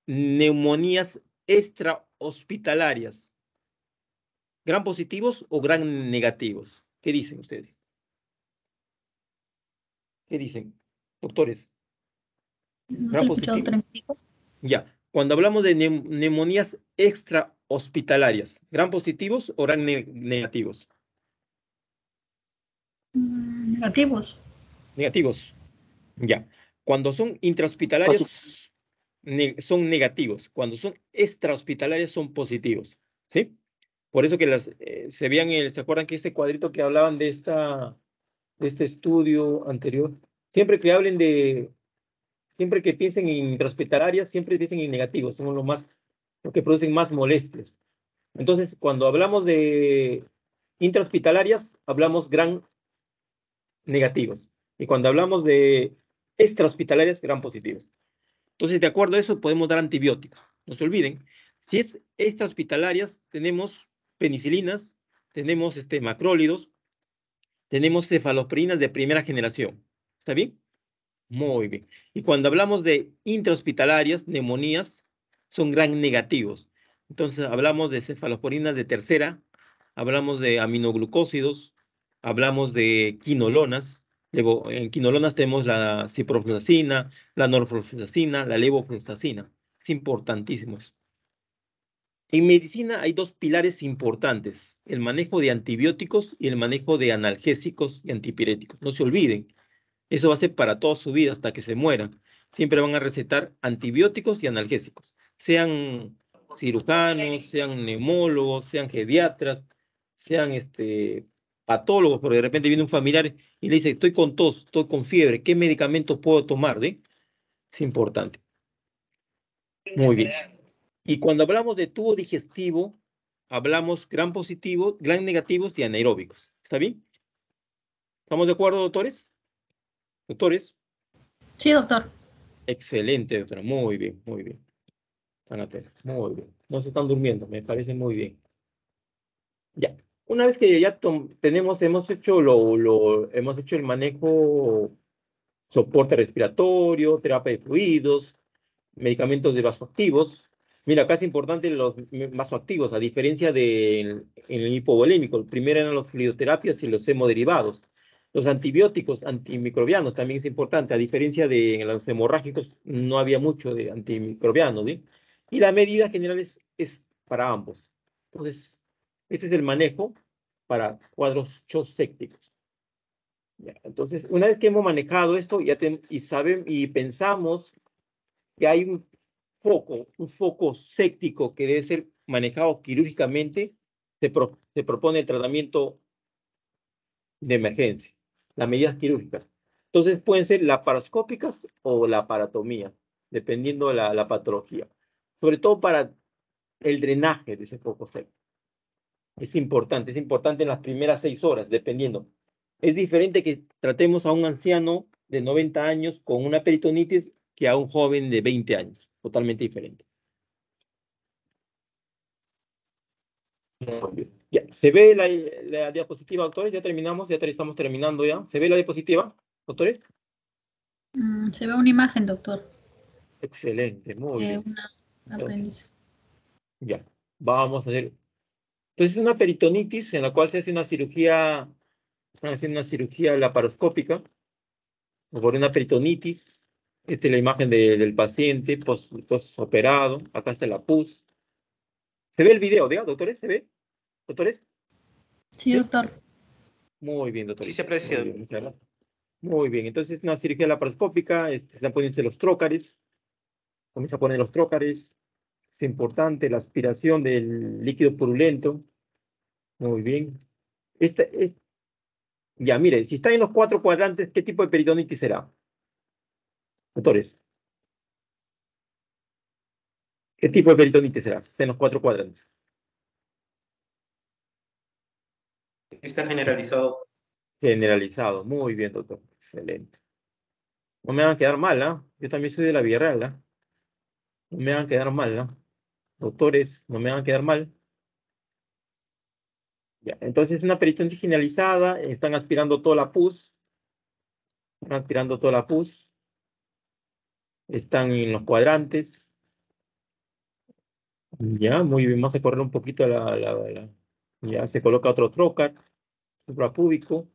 neumonías extrahospitalarias, ¿gran positivos o gran negativos? ¿Qué dicen ustedes? ¿Qué dicen, doctores? No se ¿Gran lo escuchó, positivo? doctor Enrico. Ya. Cuando hablamos de neumonías extrahospitalarias, ¿gran positivos o gran negativos? Negativos. Negativos. Ya. Cuando son Posi- intrahospitalarios, son negativos. Cuando son extrahospitalarios, son positivos. ¿Sí? Por eso que se veían, ¿se acuerdan que este cuadrito que hablaban de este estudio anterior? Siempre que piensen en intrahospitalarias, siempre piensen en negativos, son lo que producen más molestias. Entonces, cuando hablamos de intrahospitalarias, hablamos gran negativos. Y cuando hablamos de extrahospitalarias, gran positivos. Entonces, de acuerdo a eso, podemos dar antibióticos. No se olviden, si es extrahospitalarias, tenemos penicilinas, tenemos macrólidos, tenemos cefalosporinas de primera generación. ¿Está bien? Muy bien. Y cuando hablamos de intrahospitalarias, neumonías, son gran negativos. Entonces, hablamos de cefalosporinas de tercera, hablamos de aminoglucósidos, hablamos de quinolonas. Luego, en quinolonas tenemos la ciprofloxacina, la norfloxacina, la levofloxacina. Es importantísimo eso. En medicina hay dos pilares importantes, el manejo de antibióticos y el manejo de analgésicos y antipiréticos. No se olviden. Eso va a ser para toda su vida hasta que se mueran. Siempre van a recetar antibióticos y analgésicos. Sean cirujanos, sean neumólogos, sean pediatras, sean patólogos, porque de repente viene un familiar y le dice, estoy con tos, estoy con fiebre, ¿qué medicamentos puedo tomar? Es importante. Muy bien. Y cuando hablamos de tubo digestivo, hablamos gran positivo, gran negativos y anaeróbicos. ¿Está bien? ¿Estamos de acuerdo, doctores? Doctores. Sí, doctor. Excelente, doctora. Muy bien, muy bien. Están atentos. Muy bien. No se están durmiendo, me parece muy bien. Ya. Una vez que ya hemos hecho hemos hecho el manejo, soporte respiratorio, terapia de fluidos, medicamentos de vasoactivos. Mira, acá es importante los vasoactivos, a diferencia en el hipovolémico. El primero eran los fluidoterapias y los hemoderivados. Los antibióticos antimicrobianos también es importante, a diferencia de los hemorrágicos, no había mucho de antimicrobianos, ¿sí? Y la medida general es para ambos. Entonces, ese es el manejo para cuadros sépticos. Ya, entonces, una vez que hemos manejado esto y pensamos que hay un foco séptico que debe ser manejado quirúrgicamente, se propone el tratamiento de emergencia, las medidas quirúrgicas. Entonces pueden ser laparoscópicas o laparatomía, dependiendo de la patología. Sobre todo para el drenaje de ese foco séptico. Es importante en las primeras 6 horas, dependiendo. Es diferente que tratemos a un anciano de 90 años con una peritonitis que a un joven de 20 años. Totalmente diferente. Muy bien. Ya, ¿se ve la diapositiva, doctores? Ya terminamos, estamos terminando ya. ¿Se ve la diapositiva, doctores? Se ve una imagen, doctor. Excelente, muy bien. Una Entonces, apéndice. ya, vamos a hacer. Entonces, una peritonitis en la cual se hace una cirugía, están haciendo una cirugía laparoscópica por una peritonitis. Esta es la imagen del paciente postoperado. Acá está la pus. ¿Se ve el video, doctores? ¿Se ve? ¿Doctores? Sí, doctor. Muy bien, Sí doctores. se aprecia. Muy bien, muchas gracias. Muy bien, entonces una cirugía laparoscópica, se están poniendo los trócares, comienza a poner los trócares, es importante la aspiración del líquido purulento. Muy bien. Ya, mire, si está en los 4 cuadrantes, ¿qué tipo de peritonitis será? Doctores, ¿qué tipo de peritonitis será? Si está en los 4 cuadrantes. Está generalizado. Generalizado. Muy bien, doctor. Excelente. No me van a quedar mal, ¿ah? Yo también soy de la Villarreal, ¿ah? No me van a quedar mal, ¿ah? Doctores, no me van a quedar mal. Ya, entonces una peritonitis generalizada, están aspirando toda la pus, están aspirando toda la pus, están en los cuadrantes. Ya, muy bien, vamos a correr un poquito ya se coloca otro trocar suprapúbico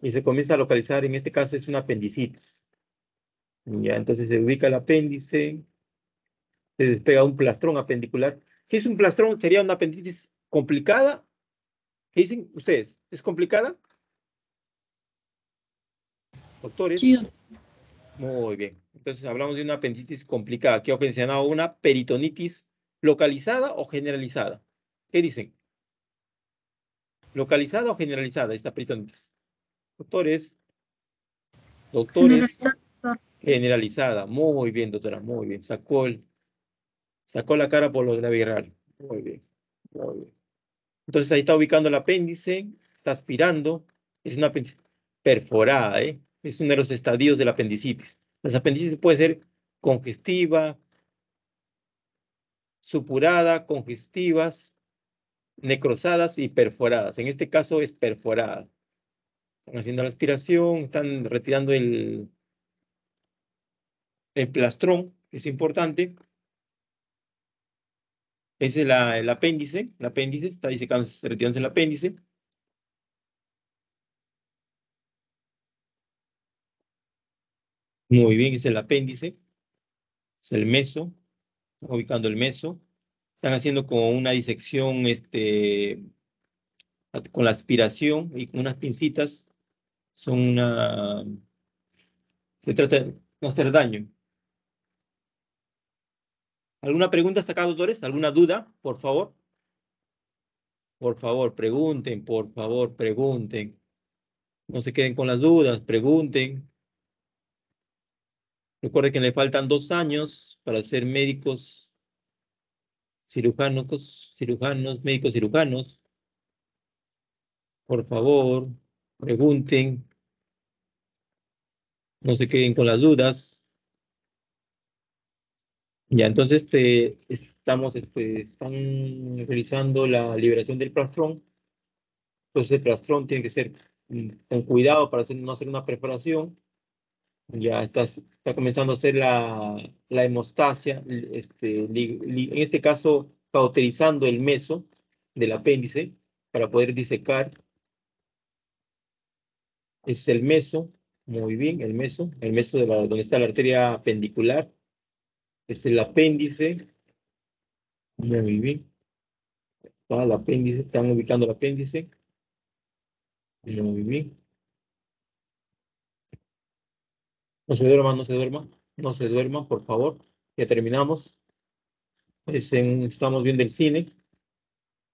y se comienza a localizar, en este caso es una apendicitis. Ya, entonces se ubica el apéndice, se despega un plastrón apendicular. Si es un plastrón, sería una apendicitis complicada. ¿Qué dicen ustedes? ¿Es complicada? Doctores. Sí, doctor. Muy bien. Entonces hablamos de una apendicitis complicada. ¿Qué ha mencionado? Una peritonitis localizada o generalizada. ¿Qué dicen? ¿Localizada o generalizada esta peritonitis? Doctores, doctores, Generalizado, doctor. generalizada. Muy bien, doctora, muy bien. Sacó la cara por lo de la viral. Muy bien, muy bien. Entonces ahí está ubicando el apéndice, está aspirando. Es una apendicitis perforada, ¿eh? Es uno de los estadios de la apendicitis. Las apendicitis puede ser congestiva, supurada, congestivas, necrosadas y perforadas. En este caso es perforada. Están haciendo la aspiración, están retirando el plastrón, que es importante. Ese es el apéndice. El apéndice está disecando, retirándose el apéndice. Muy bien, es el apéndice. Es el meso. Están ubicando el meso. Están haciendo como una disección con la aspiración y con unas pincitas. Son una... Se trata de no hacer daño. ¿Alguna pregunta hasta acá, doctores? ¿Alguna duda? Por favor. Por favor, pregunten, por favor, pregunten. No se queden con las dudas, pregunten. Recuerden que le faltan 2 años para ser médicos médicos cirujanos. Por favor, pregunten. No se queden con las dudas. Ya, entonces están realizando la liberación del plastrón. Entonces el plastrón tiene que ser con cuidado para no hacer una perforación. Ya está comenzando a hacer la hemostasia, en este caso cauterizando el meso del apéndice para poder disecar. Es el meso, muy bien, el meso donde está la arteria apendicular. Es el apéndice, muy bien. Está el apéndice, están ubicando el apéndice, muy bien. No se duerman, no se duerman, no se duerman, por favor. Ya terminamos. Estamos viendo el cine.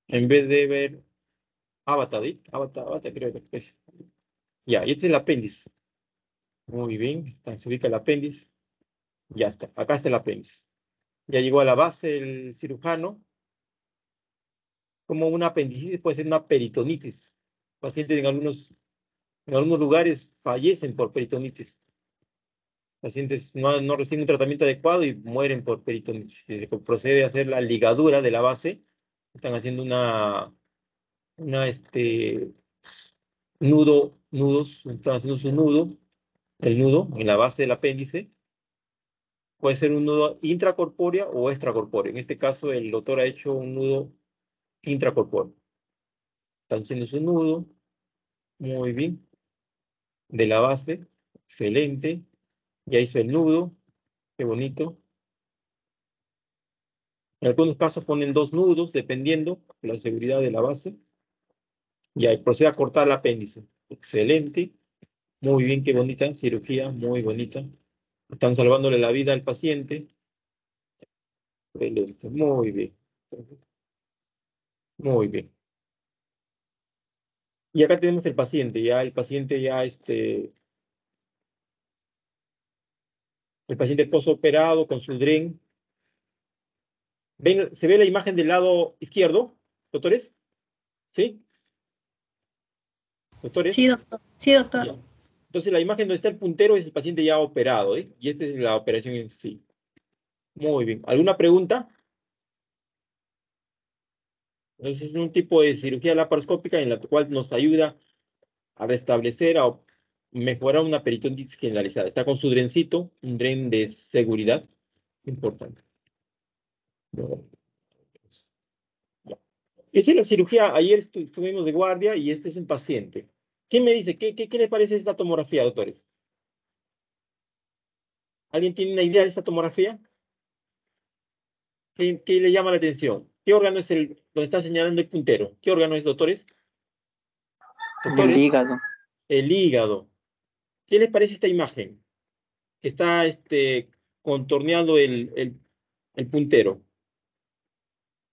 En vez de ver Avatar, ¿sí? Avatar creo que es. Ya, y este es el apéndice. Muy bien, se ubica el apéndice. Ya está, acá está el apéndice. Ya llegó a la base el cirujano. Como una apendicitis puede ser una peritonitis. Pacientes en algunos lugares fallecen por peritonitis. Pacientes no reciben un tratamiento adecuado y mueren por peritonitis. Procede a hacer la ligadura de la base. Están haciendo nudos, están haciendo su nudo, el nudo en la base del apéndice. Puede ser un nudo intracorpóreo o extracorpóreo. En este caso, el doctor ha hecho un nudo intracorpóreo. Están haciendo su nudo, muy bien, de la base, excelente. Ya hizo el nudo, Qué bonito. En algunos casos ponen 2 nudos, dependiendo de la seguridad de la base. Y ahí procede a cortar el apéndice. Excelente. Muy bien, qué bonita cirugía, muy bonita. Están salvándole la vida al paciente. Excelente, muy bien. Muy bien. Y acá tenemos el paciente, el paciente posoperado con su DREN. ¿Se ve la imagen del lado izquierdo, doctores? ¿Sí? ¿Doctores? Sí, doctor. Sí, doctor. Ya. Entonces, la imagen donde está el puntero es el paciente ya operado, ¿eh? Y esta es la operación en sí. Muy bien. ¿Alguna pregunta? Entonces, es un tipo de cirugía laparoscópica en la cual nos ayuda a restablecer, a mejorar una peritonitis generalizada. Está con su drencito, un dren de seguridad. Importante. Ya. Esa es la cirugía. Ayer estuvimos de guardia y este es un paciente. ¿Quién me dice? ¿Qué les parece esta tomografía, doctores? ¿Alguien tiene una idea de esta tomografía? ¿Qué le llama la atención? ¿Qué órgano es donde está señalando el puntero? ¿Qué órgano es, doctores? El Doctores, hígado. el hígado. ¿Qué les parece esta imagen? Está contorneando el puntero.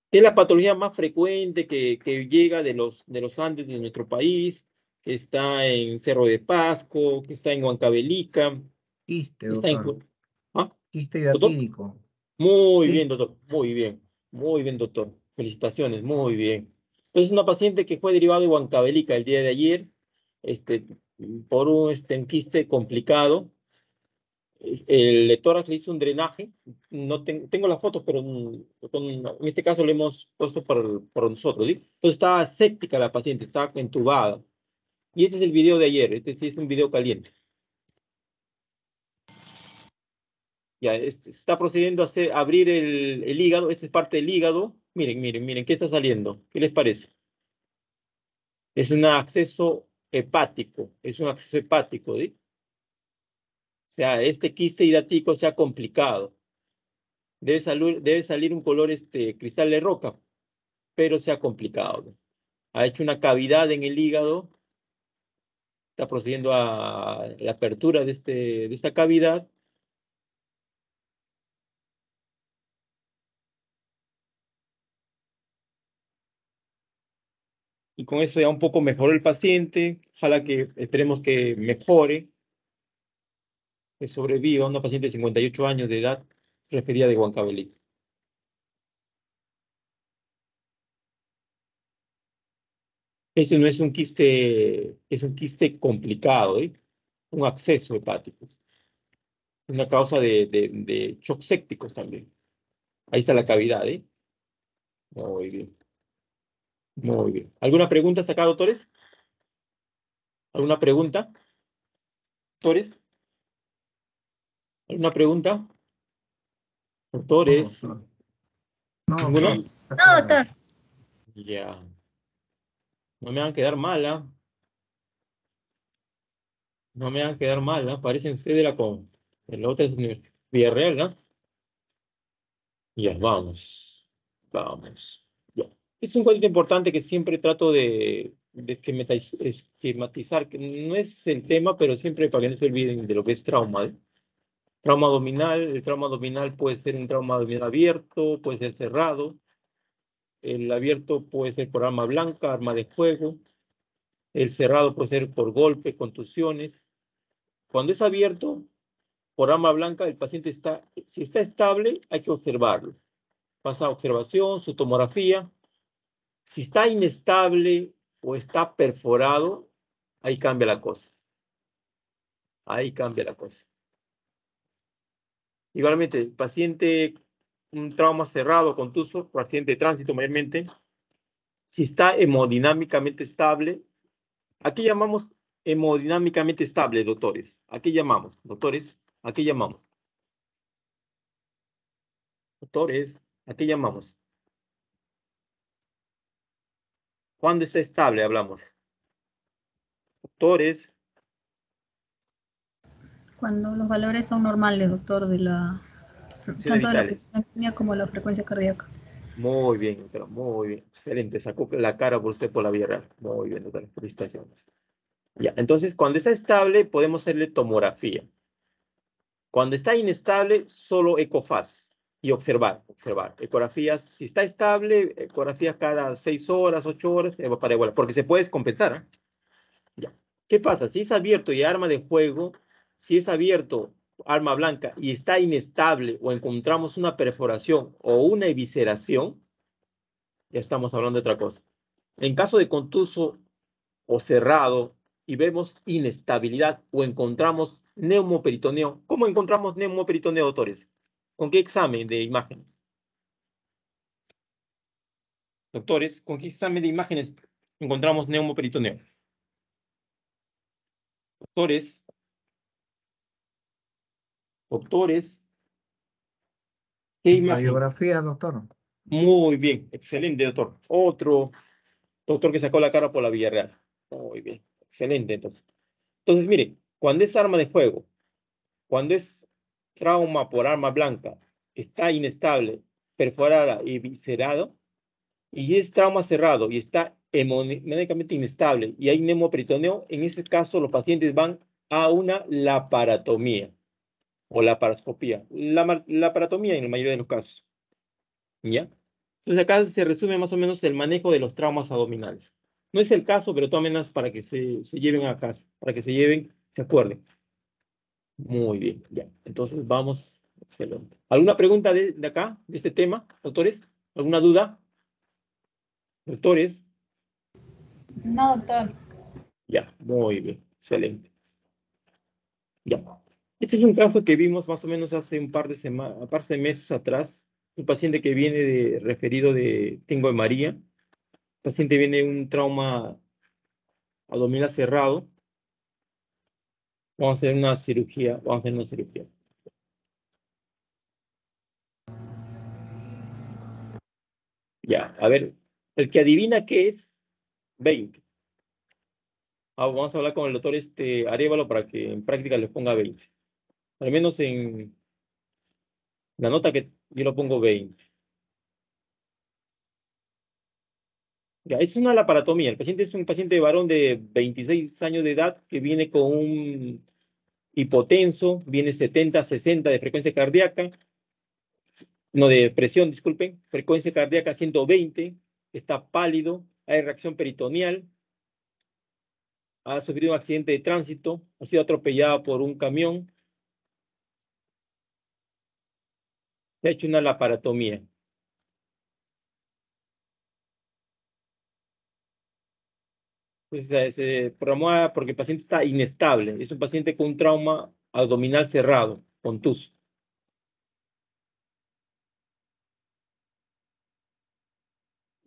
¿Qué es la patología más frecuente que llega de los Andes de nuestro país? Que está en Cerro de Pasco, que está en Huancavelica, Quiste, que está en... doctor. ¿Ah? Quiste ¿Doctor? hidatídico. Muy bien, Quiste. doctor. Muy bien. Muy bien, doctor. Felicitaciones. Muy bien. Entonces, una paciente que fue derivada de Huancavelica el día de ayer, este, por un quiste complicado. El tórax le hizo un drenaje. No tengo las fotos, pero en este caso lo hemos puesto por nosotros, ¿sí? Entonces, estaba séptica la paciente, estaba entubada. Y este es el video de ayer. Este sí es un video caliente. Ya, se está procediendo a abrir el hígado. Esta es parte del hígado. Miren, miren, miren, ¿qué está saliendo? ¿Qué les parece? Es un acceso hepático. Es un acceso hepático, ¿sí? O sea, este quiste hidático se ha complicado. Debe salir un color cristal de roca, pero se ha complicado, ¿no? Ha hecho una cavidad en el hígado. Está procediendo a la apertura de esta cavidad. Y con eso ya un poco mejoró el paciente. Ojalá que esperemos que mejore, que sobreviva. Una paciente de 58 años de edad, referida de Huancavelica. Ese no es un quiste, es un quiste complicado, ¿eh? Un acceso hepático. Una causa de shock sépticos también. Ahí está la cavidad, ¿eh? Muy bien. Muy bien. ¿Alguna pregunta hasta acá, doctores? ¿Alguna pregunta? ¿Doctores? ¿Alguna pregunta? No, ¿Doctores? doctor. No, ¿Ninguno? doctor. Está No, claro. doctor. Ya. No me van a quedar mal, ¿ah? No me van a quedar mal, ¿ah? Parecen ustedes de la otra Villarreal, ¿no? Ya, vamos. Vamos. Ya. Es un cuadrito importante que siempre trato de esquematizar, que no es el tema, pero siempre para que no se olviden de lo que es trauma, ¿eh? Trauma abdominal, el trauma abdominal puede ser un trauma abdominal abierto, puede ser cerrado. El abierto puede ser por arma blanca, arma de fuego. El cerrado puede ser por golpe, contusiones. Cuando es abierto por arma blanca, el paciente si está estable, hay que observarlo. Pasa a observación, su tomografía. Si está inestable o está perforado, ahí cambia la cosa. Ahí cambia la cosa. Igualmente, paciente, un trauma cerrado, contuso, por accidente de tránsito mayormente, si está hemodinámicamente estable, ¿a qué llamamos hemodinámicamente estable, doctores? ¿A qué llamamos, doctores? ¿A qué llamamos? Doctores, ¿a qué llamamos? ¿Cuándo está estable, hablamos? Doctores, Cuando los valores son normales, doctor, tanto de la vitales. presión sanguínea como la frecuencia cardíaca. Muy bien, doctora, muy bien. Excelente. Sacó la cara por usted por la vía real. Muy bien, doctora. Felicitaciones. Ya, entonces, cuando está estable, podemos hacerle tomografía. Cuando está inestable, solo ecofaz y observar. Ecografías, si está estable, ecografías cada 6 horas, 8 horas, para igual, porque se puede descompensar. ¿Eh? Ya. ¿Qué pasa? Si es abierto y arma de juego, si es abierto, arma blanca, y está inestable o encontramos una perforación o una evisceración, ya estamos hablando de otra cosa. En caso de contuso o cerrado y vemos inestabilidad o encontramos neumoperitoneo, ¿cómo encontramos neumoperitoneo, doctores? ¿Con qué examen de imágenes? Doctores, ¿con qué examen de imágenes encontramos neumoperitoneo? Doctores, ¿qué imagen? Radiografía, doctor. Muy bien, excelente, doctor. Otro doctor que sacó la cara por la Villarreal. Muy bien, excelente, entonces. Entonces, mire, cuando es arma de juego, cuando es trauma por arma blanca, está inestable, perforada y viscerado, y es trauma cerrado y está hemodinámicamente inestable y hay neumoperitoneo, en ese caso los pacientes van a una laparotomía o laparoscopía. La laparotomía en la mayoría de los casos. ¿Ya? Entonces acá se resume más o menos el manejo de los traumas abdominales. No es el caso, pero de todas maneras para que se lleven a casa, para que se lleven, se acuerden. Muy bien, ya. Entonces vamos. Excelente. ¿Alguna pregunta de acá, de este tema, doctores? ¿Alguna duda? Doctores. No, doctor. Ya, muy bien, excelente. Ya. Este es un caso que vimos más o menos hace un par de semanas, un par de meses atrás. Un paciente que viene referido de Tengo de María. El paciente viene de un trauma abdominal cerrado. Vamos a hacer una cirugía. Ya, a ver, el que adivina qué es, 20. Vamos a hablar con el doctor Arévalo para que en práctica le ponga 20. Al menos en la nota que yo lo pongo 20. Ya, es una laparotomía. El paciente es un paciente varón de 26 años de edad que viene con un hipotenso, viene 70, 60 de frecuencia cardíaca, no de presión, disculpen, frecuencia cardíaca 120, está pálido, hay reacción peritoneal, ha sufrido un accidente de tránsito, ha sido atropellada por un camión, se ha hecho una laparotomía. Entonces, se programó porque el paciente está inestable, es un paciente con un trauma abdominal cerrado, contuso.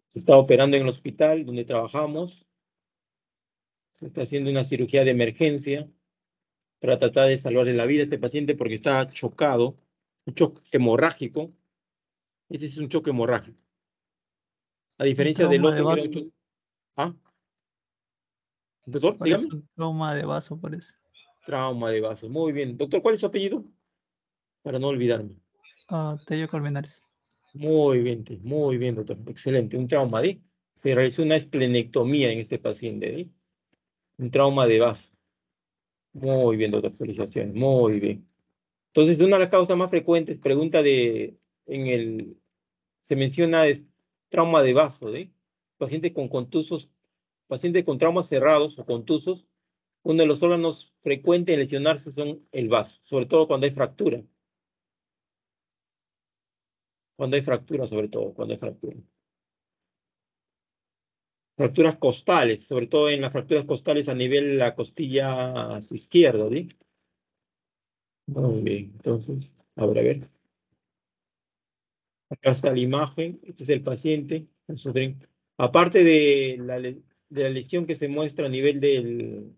Se está operando en el hospital donde trabajamos, se está haciendo una cirugía de emergencia para tratar de salvarle la vida a este paciente porque está chocado, un shock hemorrágico. Ese es un choque hemorrágico. A diferencia del Trauma de otro que era un vaso. choque. ¿Ah? Doctor, Parece dígame. un trauma de vaso, parece. Trauma de vasos. Muy bien. Doctor, ¿cuál es su apellido? Para no olvidarme. Tello Colmenares. Muy bien, doctor. Excelente. Un trauma de. Se realizó una esplenectomía en este paciente. Un trauma de vaso. Muy bien, doctor. Felicitaciones. Muy bien. Entonces, una de las causas más frecuentes, pregunta se menciona es trauma de vaso, paciente con contusos, paciente con traumas cerrados o contusos, uno de los órganos frecuentes en lesionarse son el vaso, sobre todo cuando hay fractura. Cuando hay fractura, sobre todo, cuando hay fractura. Fracturas costales, sobre todo en las fracturas costales a nivel de la costilla izquierda, ¿sí? Muy bien, entonces, a ver. Acá está la imagen, este es el paciente. Aparte de la lesión que se muestra a nivel del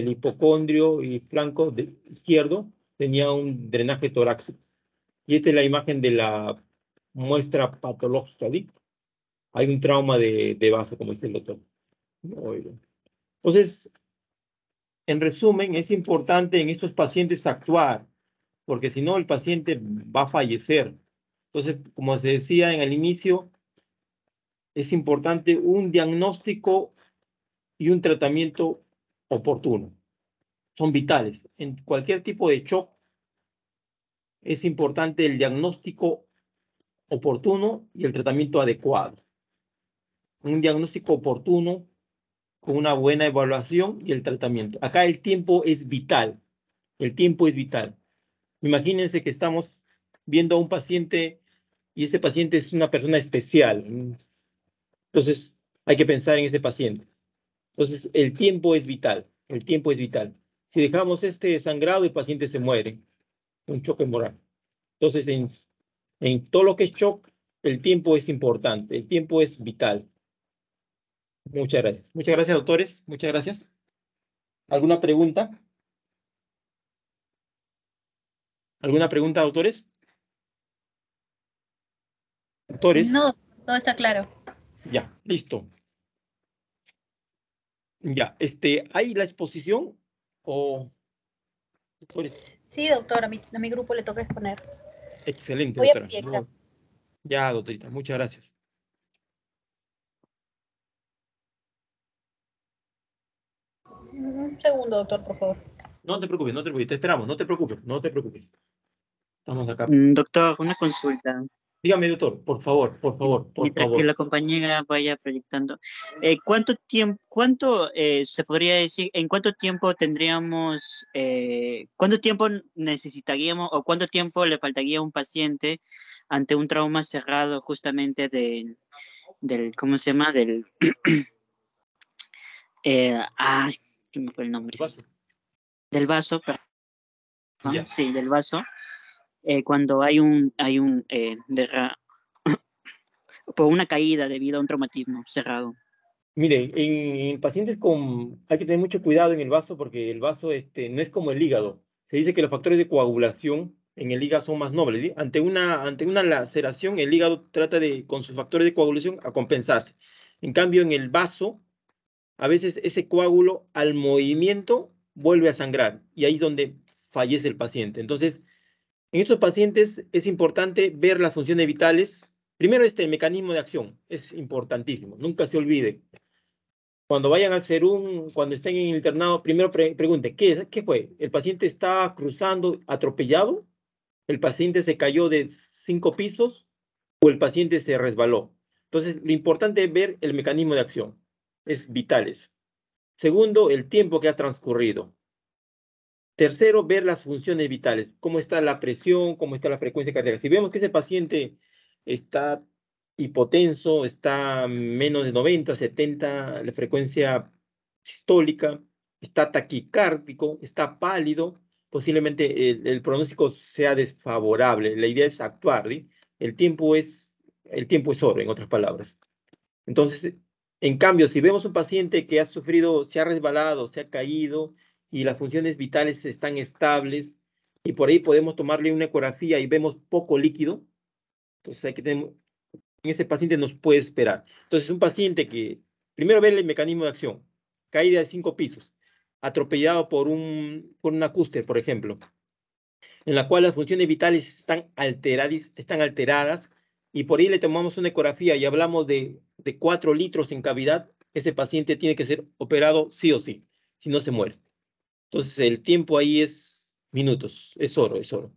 hipocondrio y flanco izquierdo, tenía un drenaje torácico. Y esta es la imagen de la muestra patológica, ¿sí? Hay un trauma de vaso, como dice el doctor. Muy bien. Entonces, en resumen, es importante en estos pacientes actuar porque si no el paciente va a fallecer. Entonces, como se decía en el inicio, es importante un diagnóstico y un tratamiento oportuno. Son vitales. En cualquier tipo de shock es importante el diagnóstico oportuno y el tratamiento adecuado. Un diagnóstico oportuno con una buena evaluación y el tratamiento. Acá el tiempo es vital. El tiempo es vital. Imagínense que estamos viendo a un paciente y ese paciente es una persona especial. Entonces, hay que pensar en ese paciente. Entonces, el tiempo es vital. El tiempo es vital. Si dejamos este sangrado, el paciente se muere. Un choque moral. Entonces, en todo lo que es shock, el tiempo es importante. El tiempo es vital. Muchas gracias. Muchas gracias, doctores. Muchas gracias. ¿Alguna pregunta? ¿Alguna pregunta, doctores? Doctores. No, todo está claro. Ya, listo. Ya, ¿hay la exposición o...? Doctores, Sí, doctor, a mi grupo le toca exponer. excelente, Voy a doctora. proyectar. No, ya, doctorita, muchas gracias. Un segundo, doctor, por favor. No te preocupes, no te preocupes, te esperamos, no te preocupes, no te preocupes. Estamos acá. Doctor, una consulta. Dígame, doctor, por favor, por favor, por Mientras que favor. la compañera vaya proyectando, se podría decir, en cuánto tiempo tendríamos, cuánto tiempo necesitaríamos o cuánto tiempo le faltaría a un paciente ante un trauma cerrado justamente ¿cómo se llama? ¿Qué me fue el nombre? Paso. Del vaso, perdón. Ya. Sí, del vaso. Cuando por una caída debido a un traumatismo cerrado. Mire, en pacientes hay que tener mucho cuidado en el vaso porque el vaso no es como el hígado. Se dice que los factores de coagulación en el hígado son más nobles, ¿sí? Ante una laceración, el hígado trata con sus factores de coagulación a compensarse. En cambio, en el vaso, a veces ese coágulo al movimiento vuelve a sangrar y ahí es donde fallece el paciente. Entonces, en estos pacientes es importante ver las funciones vitales. Primero, mecanismo de acción es importantísimo. Nunca se olvide. Cuando vayan al SERUM, cuando estén en el internado, primero pregunte, ¿qué fue? ¿El paciente está cruzando atropellado? ¿El paciente se cayó de 5 pisos? ¿O el paciente se resbaló? Entonces, lo importante es ver el mecanismo de acción. Es vital eso. Segundo, el tiempo que ha transcurrido. Tercero, ver las funciones vitales. ¿Cómo está la presión? ¿Cómo está la frecuencia cardíaca? Si vemos que ese paciente está hipotenso, está menos de 90, 70, la frecuencia sistólica, está taquicárdico, está pálido, posiblemente el pronóstico sea desfavorable. La idea es actuar, ¿sí? El tiempo es oro, en otras palabras. Entonces, en cambio, si vemos un paciente que ha sufrido, se ha resbalado, se ha caído y las funciones vitales están estables y por ahí podemos tomarle una ecografía y vemos poco líquido, entonces hay que tener, en ese paciente nos puede esperar. Entonces, un paciente que, primero ver el mecanismo de acción, caída de 5 pisos, atropellado por una cúster, por ejemplo, en la cual las funciones vitales están alteradas y por ahí le tomamos una ecografía y hablamos de 4 litros en cavidad, ese paciente tiene que ser operado sí o sí, si no se muere. Entonces, el tiempo ahí es minutos, es oro, es oro.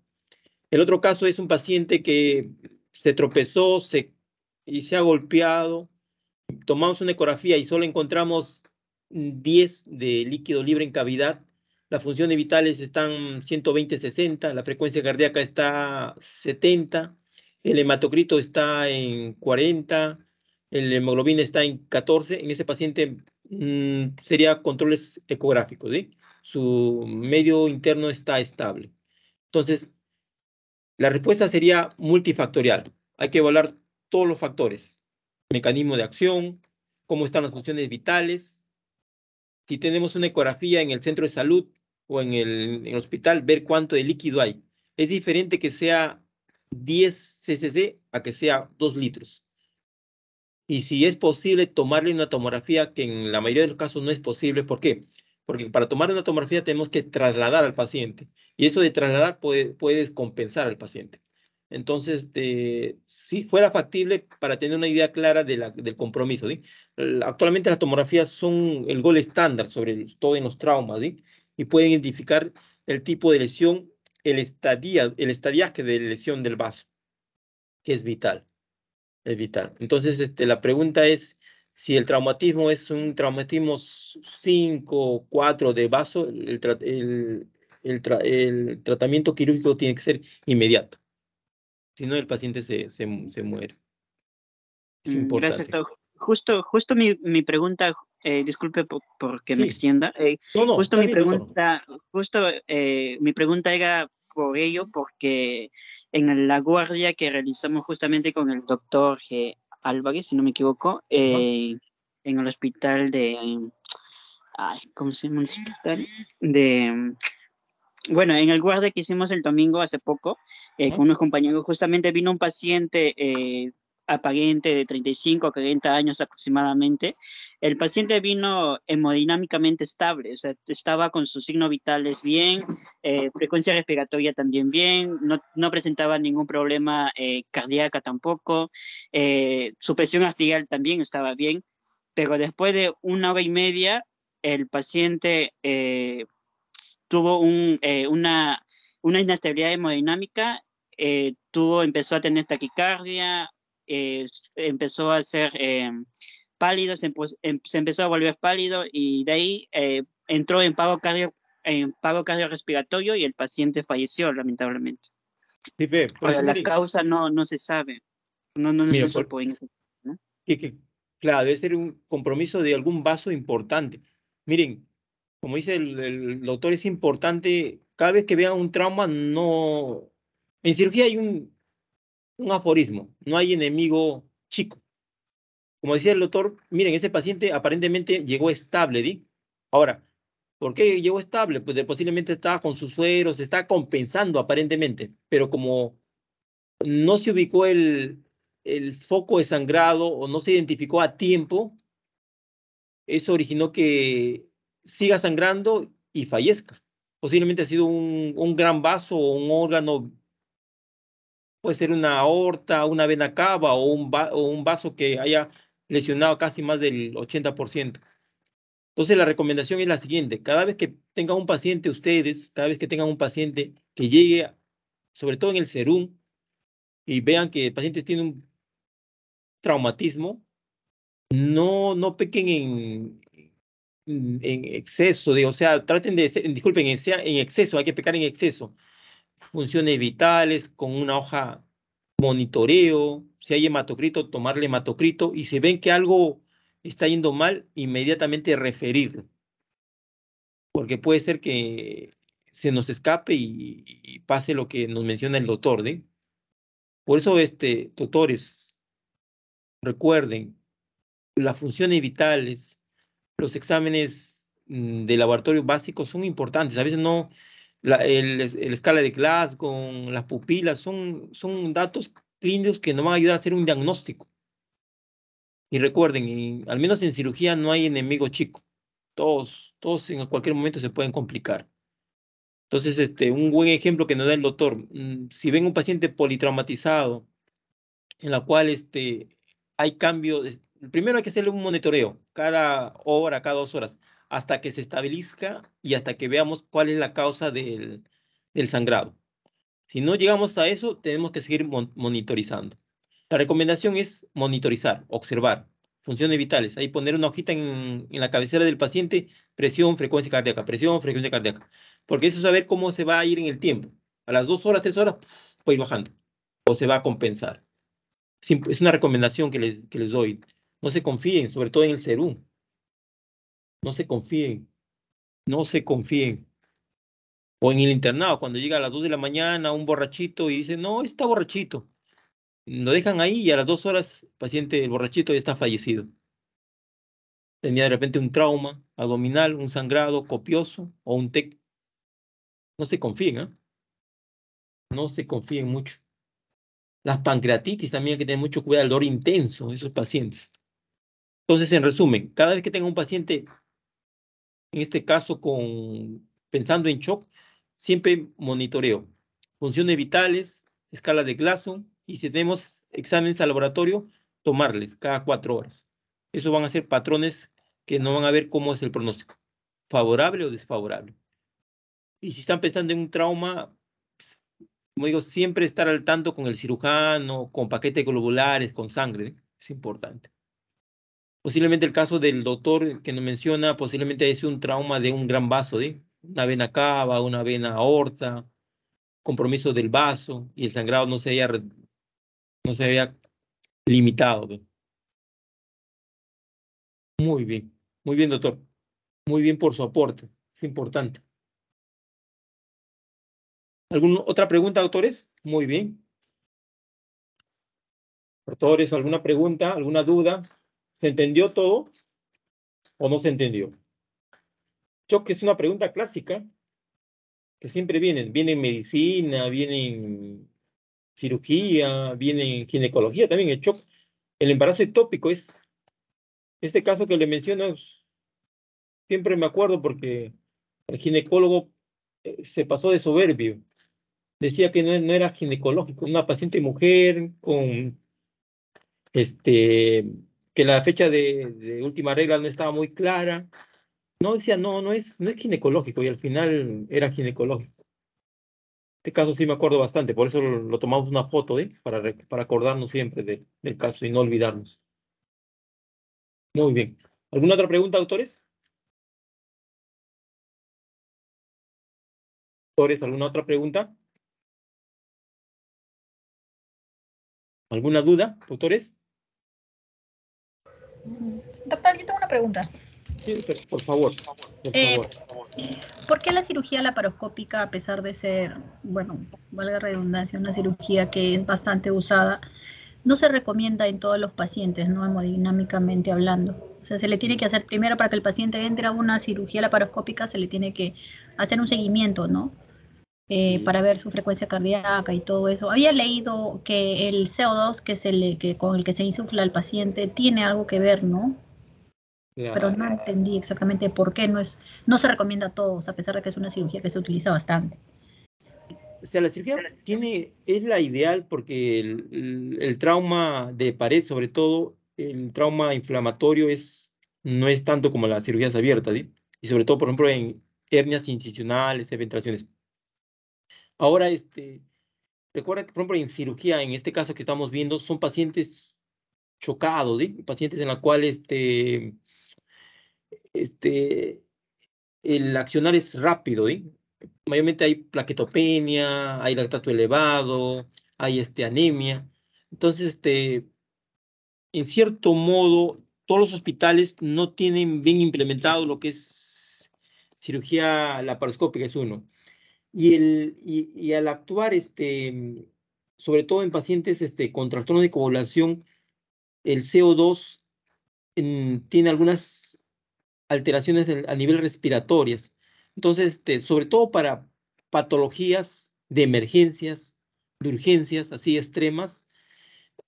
El otro caso es un paciente que se tropezó y se ha golpeado. Tomamos una ecografía y solo encontramos 10 de líquido libre en cavidad. Las funciones vitales están 120-60, la frecuencia cardíaca está 70, el hematocrito está en 40, el hemoglobina está en 14. En ese paciente sería controles ecográficos, ¿sí? Su medio interno está estable. Entonces, la respuesta sería multifactorial. Hay que evaluar todos los factores. Mecanismo de acción, cómo están las funciones vitales. Si tenemos una ecografía en el centro de salud o en el hospital, ver cuánto de líquido hay. Es diferente que sea 10 cc a que sea 2 litros. Y si es posible tomarle una tomografía, que en la mayoría de los casos no es posible. ¿Por qué? porque para tomar una tomografía tenemos que trasladar al paciente, y eso de trasladar puede descompensar al paciente. Entonces, si fuera factible, para tener una idea clara del compromiso, ¿sí? Actualmente las tomografías son el gol estándar sobre todo en los traumas, ¿sí? Y pueden identificar el tipo de lesión, el estadiaje de lesión del vaso, que es vital. Es vital. Entonces, la pregunta es si el traumatismo es un traumatismo 5, 4 de vaso, el tratamiento quirúrgico tiene que ser inmediato. Si no, el paciente se muere. Es Gracias, importante. doctor. Justo mi pregunta, disculpe porque me Sí. extienda. No, Justo está bien, doctor. mi pregunta era por ello, porque en la guardia que realizamos justamente con el doctor Álvarez, si no me equivoco, en el hospital ¿cómo se llama el hospital? Bueno, en el guardia que hicimos el domingo hace poco, con unos compañeros, justamente vino un paciente aparente de 35 a 40 años aproximadamente. El paciente vino hemodinámicamente estable, o sea, estaba con sus signos vitales bien, frecuencia respiratoria también bien, no presentaba ningún problema cardíaca tampoco, su presión arterial también estaba bien, pero después de 1 hora y media, el paciente tuvo una inestabilidad hemodinámica, empezó a tener taquicardia, empezó a ser pálido, se empezó a volver pálido y de ahí entró en paro cardiorrespiratorio y el paciente falleció lamentablemente. Sí, por Ahora, eso, la miren, causa no se sabe, no mira, se supo en ese, ¿no? claro, debe ser un compromiso de algún vaso importante. Miren, como dice el doctor, es importante, cada vez que vean un trauma, no... En cirugía hay un aforismo, no hay enemigo chico. Como decía el doctor, miren, ese paciente aparentemente llegó estable, ¿sí? Ahora, ¿por qué llegó estable? Pues posiblemente estaba con sus sueros, está compensando aparentemente, pero como no se ubicó el foco de sangrado o no se identificó a tiempo, eso originó que siga sangrando y fallezca. Posiblemente ha sido un gran vaso o un órgano, puede ser una aorta, una vena cava o un vaso que haya lesionado casi más del 80%. Entonces la recomendación es la siguiente: cada vez que tengan un paciente ustedes, cada vez que tengan un paciente que llegue, sobre todo en el serum, y vean que el paciente tiene un traumatismo, no pequen en exceso, o sea, traten disculpen, en exceso, hay que pecar en exceso. Funciones vitales, con una hoja monitoreo, si hay hematocrito, tomarle hematocrito, y si ven que algo está yendo mal, inmediatamente referirlo, porque puede ser que se nos escape y pase lo que nos menciona el doctor, ¿sí? Por eso, doctores, recuerden, las funciones vitales, los exámenes de laboratorio básicos son importantes. A veces no, el escala de Glasgow, las pupilas, son datos clínicos que nos van a ayudar a hacer un diagnóstico. Y recuerden, al menos en cirugía no hay enemigo chico. Todos en cualquier momento se pueden complicar. Entonces, un buen ejemplo que nos da el doctor, si ven un paciente politraumatizado, en la cual hay cambios, primero hay que hacerle un monitoreo cada hora, cada 2 horas, hasta que se estabilizca y hasta que veamos cuál es la causa del sangrado. Si no llegamos a eso, tenemos que seguir monitorizando. La recomendación es monitorizar, observar funciones vitales. Ahí poner una hojita en la cabecera del paciente, presión, frecuencia cardíaca, presión, frecuencia cardíaca. Porque eso es saber cómo se va a ir en el tiempo. A las 2 horas, 3 horas, puede ir bajando o se va a compensar. Es una recomendación que les doy. No se confíen, sobre todo en el serum. No se confíen. No se confíen. O en el internado, cuando llega a las 2 de la mañana un borrachito y dice, no, está borrachito. Lo dejan ahí y a las 2 horas el borrachito ya está fallecido. Tenía de repente un trauma abdominal, un sangrado copioso o un TEC. No se confíen, ¿eh? No se confíen mucho. Las pancreatitis también hay que tener mucho cuidado, el dolor intenso en esos pacientes. Entonces, en resumen, cada vez que tenga un paciente En este caso, pensando en shock, siempre monitoreo. Funciones vitales, escala de Glasgow, y si tenemos exámenes al laboratorio, tomarles cada 4 horas. Esos van a ser patrones que no van a ver cómo es el pronóstico, favorable o desfavorable. Y si están pensando en un trauma, pues, como digo, siempre estar al tanto con el cirujano, con paquetes globulares, con sangre, ¿eh? Es importante. Posiblemente el caso del doctor que nos menciona, posiblemente es un trauma de un gran vaso, ¿eh? Una vena cava, una vena aorta, compromiso del vaso, y el sangrado no se había limitado, ¿eh? Muy bien, doctor. Muy bien por su aporte, es importante. ¿Alguna otra pregunta, doctores? Muy bien. Doctores, ¿alguna pregunta, alguna duda? ¿Se entendió todo o no se entendió? Yo que es una pregunta clásica, que siempre viene en medicina, viene en cirugía, viene en ginecología también, el shock. El embarazo ectópico es, este caso que le menciono, siempre me acuerdo porque el ginecólogo se pasó de soberbio. Decía que no era ginecológico, una paciente mujer con que la fecha de última regla no estaba muy clara. No, decía, no es ginecológico, y al final era ginecológico. Este caso sí me acuerdo bastante, por eso lo tomamos una foto, para acordarnos siempre del caso y no olvidarnos. Muy bien. ¿Alguna otra pregunta, autores? Autores, ¿alguna otra pregunta? ¿Alguna duda, autores? Doctor, yo tengo una pregunta. Sí, por favor. ¿Por qué la cirugía laparoscópica, a pesar de ser, bueno, valga la redundancia, una cirugía que es bastante usada, no se recomienda en todos los pacientes, no hemodinámicamente hablando? O sea, se le tiene que hacer primero para que el paciente entre a una cirugía laparoscópica, se le tiene que hacer un seguimiento, ¿no? Para ver su frecuencia cardíaca y todo eso. Había leído que el CO2 que con el que se insufla al paciente tiene algo que ver, ¿no? Pero no entendí exactamente por qué no se recomienda a todos, a pesar de que es una cirugía que se utiliza bastante. O sea, la cirugía es la ideal porque el trauma de pared, sobre todo, el trauma inflamatorio no es tanto como las cirugías abiertas, ¿sí? Y sobre todo, por ejemplo, en hernias incisionales, eventuaciones. Ahora, recuerda que, por ejemplo, en cirugía, en este caso que estamos viendo, son pacientes chocados, ¿sí? Pacientes en la cual el accionar es rápido, ¿sí? Mayormente hay plaquetopenia, hay lactato elevado, hay anemia. Entonces, en cierto modo, todos los hospitales no tienen bien implementado lo que es cirugía laparoscópica, es uno. Y al actuar, sobre todo en pacientes con trastorno de coagulación, el CO2 tiene algunas alteraciones a nivel respiratorias. Entonces, sobre todo para patologías de emergencias, de urgencias así extremas,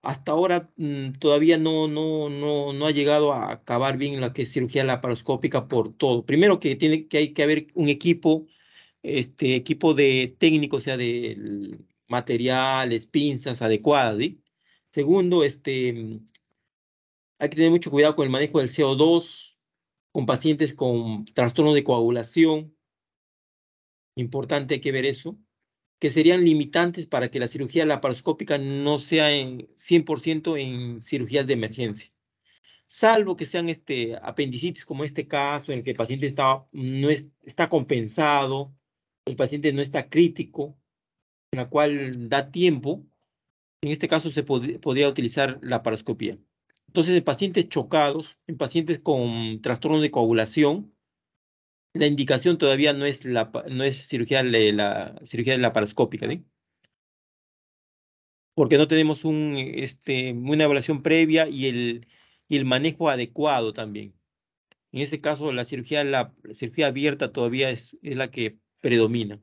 hasta ahora todavía no ha llegado a acabar bien la que es cirugía laparoscópica por todo. Primero que hay que haber un equipo, equipo de técnicos, o sea, de materiales, pinzas adecuadas, ¿sí? Segundo, hay que tener mucho cuidado con el manejo del CO2, con pacientes con trastorno de coagulación. Importante, hay que ver eso, que serían limitantes para que la cirugía laparoscópica no sea en 100% en cirugías de emergencia. Salvo que sean apendicitis, como este caso, en el que el paciente está compensado, el paciente no está crítico, en la cual da tiempo. En este caso se podría utilizar la laparoscopía. Entonces, en pacientes chocados, en pacientes con trastorno de coagulación, la indicación todavía no es cirugía, la cirugía laparoscópica, ¿sí? Porque no tenemos una evaluación previa y el manejo adecuado también. En este caso, la cirugía abierta todavía es la que predomina,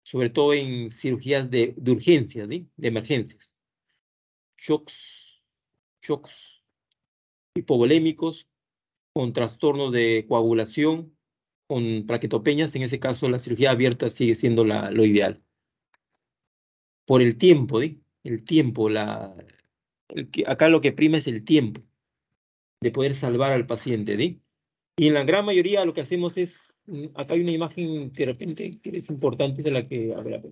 sobre todo en cirugías de urgencias, ¿sí? De emergencias. Shocks hipovolémicos con trastornos de coagulación, con plaquetopeñas, en ese caso la cirugía abierta sigue siendo lo ideal. Por el tiempo, ¿sí? El tiempo, acá lo que prima es el tiempo de poder salvar al paciente, ¿sí? Y en la gran mayoría lo que hacemos es, acá hay una imagen de repente que es importante, de la que, a ver,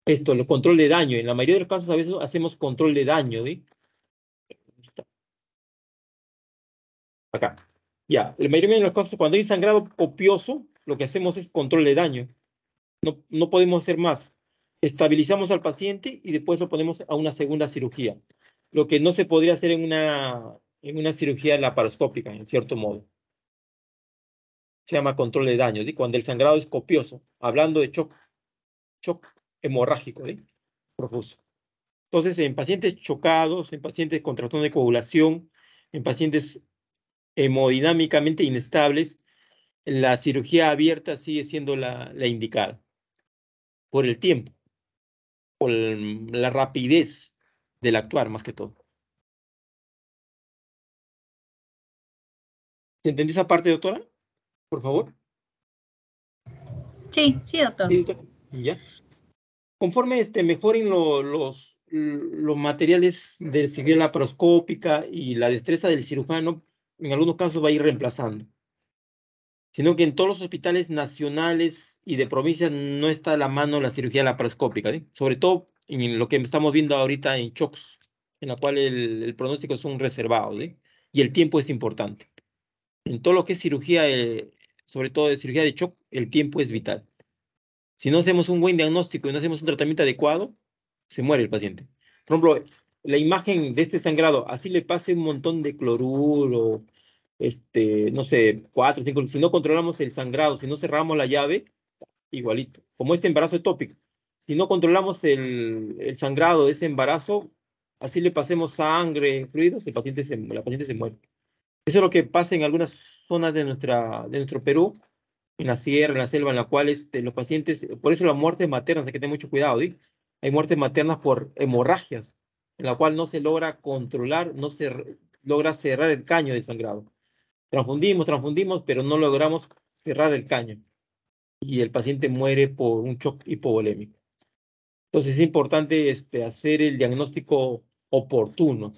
esto, el control de daño. En la mayoría de los casos a veces hacemos control de daño, ¿sí? Acá. Ya, en la mayoría de los casos cuando hay sangrado copioso, lo que hacemos es control de daño. No podemos hacer más. Estabilizamos al paciente y después lo ponemos a una segunda cirugía. Lo que no se podría hacer en una cirugía laparoscópica, en cierto modo. Se llama control de daño, ¿sí? Cuando el sangrado es copioso, hablando de shock hemorrágico, ¿sí? Profuso. Entonces, en pacientes chocados, en pacientes con trastorno de coagulación, en pacientes hemodinámicamente inestables, la cirugía abierta sigue siendo la indicada por el tiempo, por la rapidez del actuar más que todo. ¿Se entendió esa parte, doctora? Por favor. Sí, sí, doctor. Sí, doctor. Ya. Conforme mejoren los materiales de cirugía laparoscópica y la destreza del cirujano, en algunos casos va a ir reemplazando. Sino que en todos los hospitales nacionales y de provincia no está a la mano la cirugía laparoscópica, ¿sí? Sobre todo en lo que estamos viendo ahorita en shocks, en la cual el pronóstico es un reservado, ¿sí? Y el tiempo es importante. En todo lo que es cirugía, sobre todo de cirugía de shock, el tiempo es vital. Si no hacemos un buen diagnóstico y no hacemos un tratamiento adecuado, se muere el paciente. Por ejemplo, la imagen de este sangrado, así le pase un montón de cloruro, no sé, 4, 5, si no controlamos el sangrado, si no cerramos la llave, igualito. Como este embarazo ectópico. Si no controlamos el sangrado de ese embarazo, así le pasemos sangre, fluidos, la paciente se muere. Eso es lo que pasa en algunas zonas de nuestro Perú, en la sierra, en la selva, en la cual los pacientes, por eso las muertes maternas, hay que tener mucho cuidado, ¿sí? Hay muertes maternas por hemorragias, en la cual no se logra controlar, no se logra cerrar el caño del sangrado. Transfundimos, pero no logramos cerrar el caño. Y el paciente muere por un shock hipovolémico. Entonces es importante hacer el diagnóstico oportuno.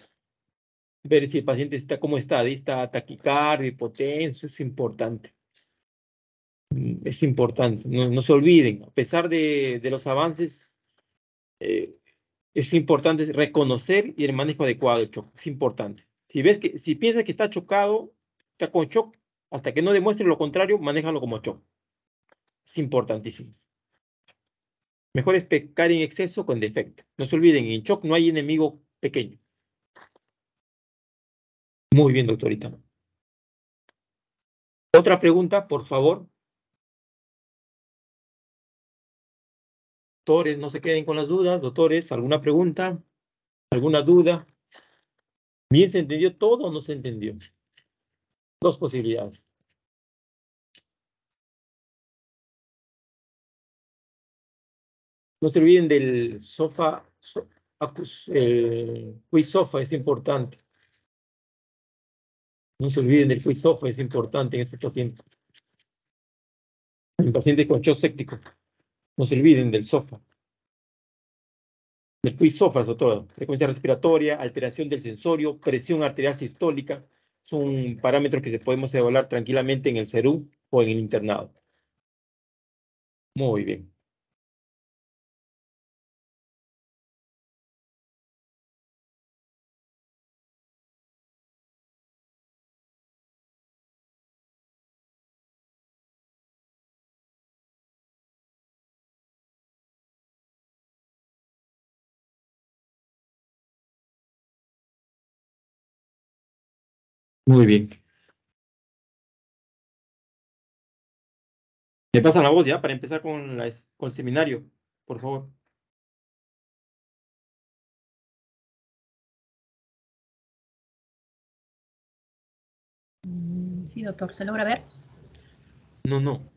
Ver si el paciente está, cómo está, está taquicardia, hipotenso, es importante. Es importante, no se olviden, a pesar de los avances, es importante reconocer y el manejo adecuado del shock, es importante. Si piensas que está chocado, está con shock, hasta que no demuestre lo contrario, manéjalo como shock. Es importantísimo. Mejor es pecar en exceso con defecto. No se olviden, en shock no hay enemigo pequeño. Muy bien, doctorita. Otra pregunta, por favor. Doctores, no se queden con las dudas. Doctores, ¿alguna pregunta? ¿Alguna duda? ¿Bien se entendió todo o no se entendió? Dos posibilidades. No se olviden del SOFA, el quiz SOFA es importante. No se olviden del quiz SOFA, es importante en estos pacientes. En pacientes con shock séptico. No se olviden del SOFA. El quiz SOFA, doctor. Frecuencia respiratoria, alteración del sensorio, presión arterial sistólica. Son parámetros que podemos evaluar tranquilamente en el CERU o en el internado. Muy bien. Muy bien. Me pasan la voz ya para empezar con el seminario, por favor. Sí, doctor, ¿se logra ver? No.